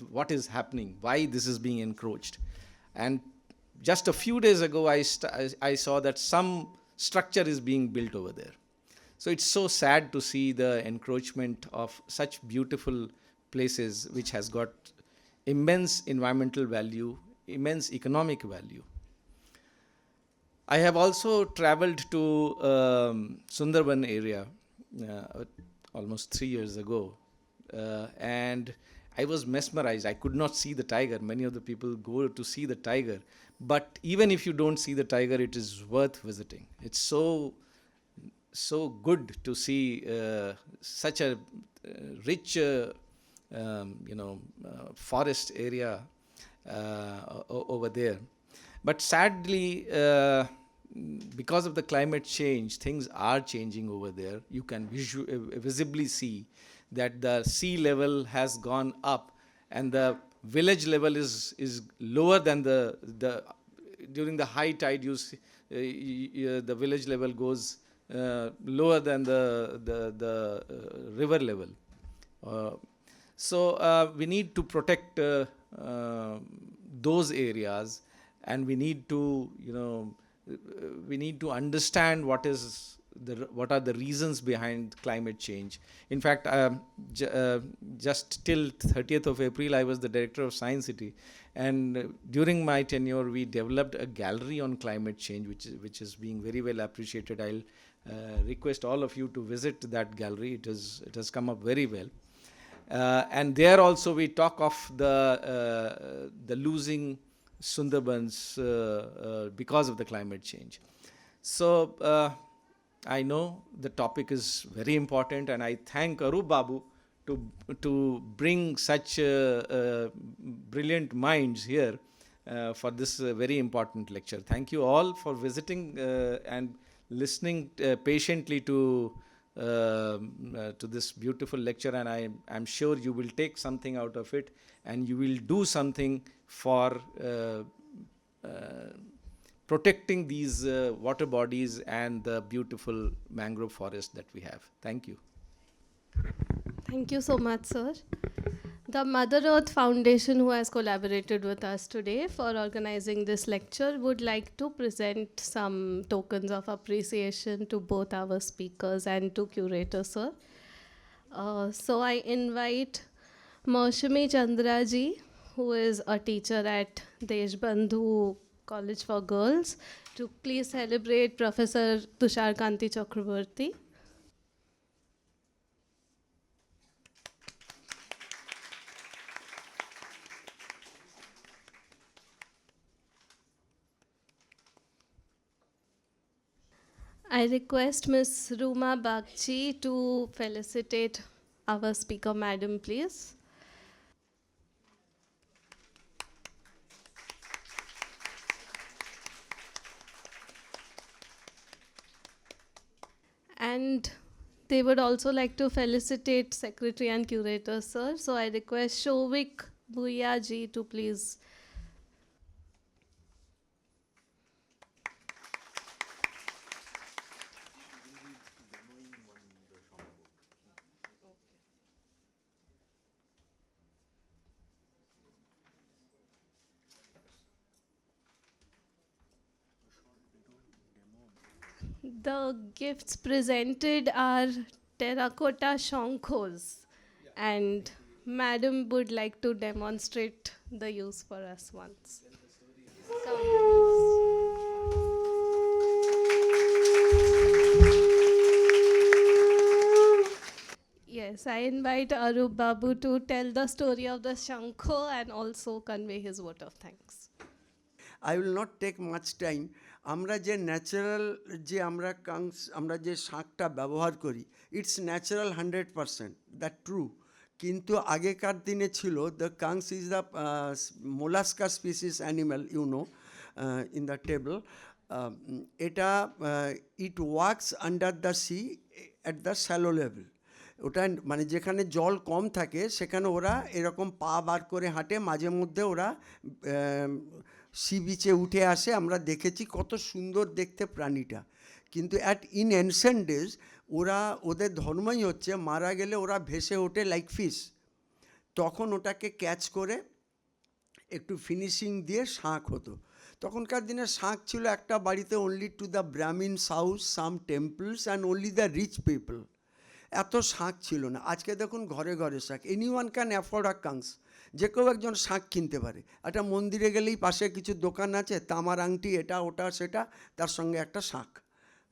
what is happening, why this is being encroached. And just a few days ago, I saw that some structure is being built over there. So it's so sad to see the encroachment of such beautiful places which has got immense environmental value, immense economic value. I have also traveled to Sundarban area almost 3 years ago, and I was mesmerized. I could not see the tiger. Many of the people go to see the tiger, but even if you don't see the tiger, it is worth visiting. It's so good to see such a rich forest area over there. But sadly, because of the climate change, things are changing over there. You can visibly see that the sea level has gone up, and the village level is lower than the during the high tide. You see, the village level goes lower than the river level. So we need to protect those areas, and we need to understand what are the reasons behind climate change. In fact, just till 30th of April, I was the director of Science City, and during my tenure, we developed a gallery on climate change, which is being very well appreciated. I'll request all of you to visit that gallery. It has come up very well. And there also we talk of the losing Sundarbans because of the climate change. So I know the topic is very important, and I thank Arup Babu to bring such brilliant minds here for this very important lecture. Thank you all for visiting and listening patiently to this beautiful lecture, and I'm sure you will take something out of it, and you will do something for protecting these water bodies and the beautiful mangrove forest that we have. Thank you. Thank you so much, sir. The Mother Earth Foundation, who has collaborated with us today for organizing this lecture, would like to present some tokens of appreciation to both our speakers and to curator, sir. So I invite Maushami Chandraji, who is a teacher at Deshbandhu College for Girls, to please celebrate Professor Tushar Chakraborty. I request Ms. Ruma Bagchi to felicitate our speaker, madam, please. And they would also like to felicitate Secretary and Curator, sir. So I request Shovik Bhuya ji to please. The gifts presented are terracotta shonkhos, and madam would like to demonstrate the use for us once. Yes, I invite Arup Babu to tell the story of the shankho and also convey his vote of thanks. I will not take much time. আমরা যে natural যে আমরা যে শাঁখটা ব্যবহার করি, it's natural 100%, that true. কিন্তু আগেকার দিনে ছিল the conch is the mollusca species animal, in the table. এটা it works under the sea at the shallow level. ওটা মানে যেখানে জল কম থাকে সেখানে ওরা এরকম পা বার করে হাঁটে, মাঝে মধ্যে ওরা সি বিচে উঠে আসে। আমরা দেখেছি কত সুন্দর দেখতে প্রাণীটা। কিন্তু ইন এনসেন্ট ডেজ ওদের ধর্মই হচ্ছে মারা গেলে ওরা ভেসে ওঠে লাইক ফিশ। তখন ওটাকে ক্যাচ করে একটু ফিনিশিং দিয়ে শাঁখ হতো। তখনকার দিনে শাঁখ ছিল একটা বাড়িতে only to the Brahmins house, some temples and only the rich people. এত শাঁখ ছিল না। আজকে দেখুন ঘরে ঘরে শাঁখ, anyone can afford a conch, যে কেউ একজন শাঁখ কিনতে পারে। একটা মন্দিরে গেলেই পাশে কিছু দোকান আছে, তামার আংটি এটা ওটা সেটা, তার সঙ্গে একটা শাঁখ,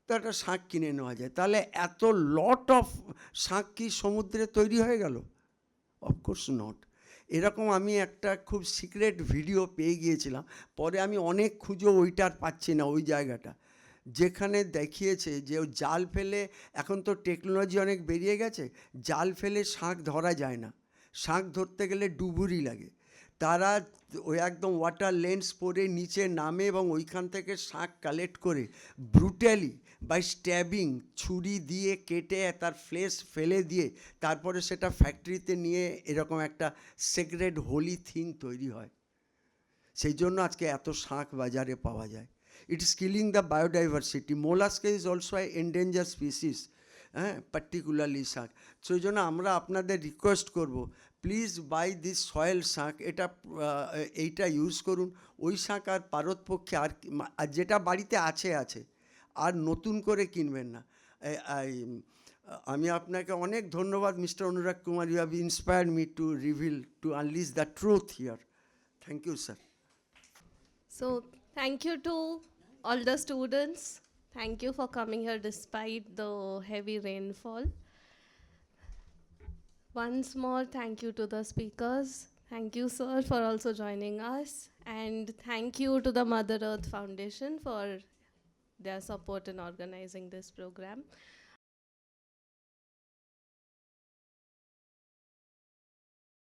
তো একটা শাঁখ কিনে নেওয়া যায়। তাহলে এত লট অফ শাঁখ কি সমুদ্রে তৈরি হয়ে গেল? Of course not. এরকম আমি একটা খুব সিক্রেট ভিডিও পেয়ে গিয়েছিলাম, পরে আমি অনেক খুঁজো ওইটা আর পাচ্ছি না ওই জায়গাটা, যেখানে দেখিয়েছে যে ও জাল ফেলে, এখন তো টেকনোলজি অনেক বেরিয়ে গেছে, জাল ফেলে শাঁখ ধরা যায় না, শাঁখ ধরতে গেলে ডুবুরি লাগে। তারা ওই একদম ওয়াটার লেন্স পরে নিচে নামে এবং ওইখান থেকে শাঁখ কালেক্ট করে ব্রুটালি বাই স্ট্যাবিং, ছুরি দিয়ে কেটে তার ফ্লেশ ফেলে দিয়ে তারপরে সেটা ফ্যাক্টরিতে নিয়ে এরকম একটা সিক্রেট হোলি থিং তৈরি হয়। সেই জন্য আজকে এত শাঁখ বাজারে পাওয়া যায়। It is killing the biodiversity. Mollusca is also a endanger species, হ্যাঁ, পার্টিকুলারলি শাঁখ। সেই জন্য আমরা আপনাদের রিকোয়েস্ট করব, প্লিজ বাই দিস সয়েল শাঁখ, এটা এইটা ইউজ করুন। ওই শাঁখ আর পারতপক্ষে আর যেটা বাড়িতে আছে আছে, আর নতুন করে কিনবেন না। আমি আপনাকে অনেক ধন্যবাদ mister Anurag Kumar, you have inspired me to reveal, to unleash the truth here. Thank you sir. So, thank you to all the students. Thank you for coming here despite the heavy rainfall. Once more, thank you to the speakers. Thank you, sir, for also joining us. And thank you to the Mother Earth Foundation for their support in organizing this program.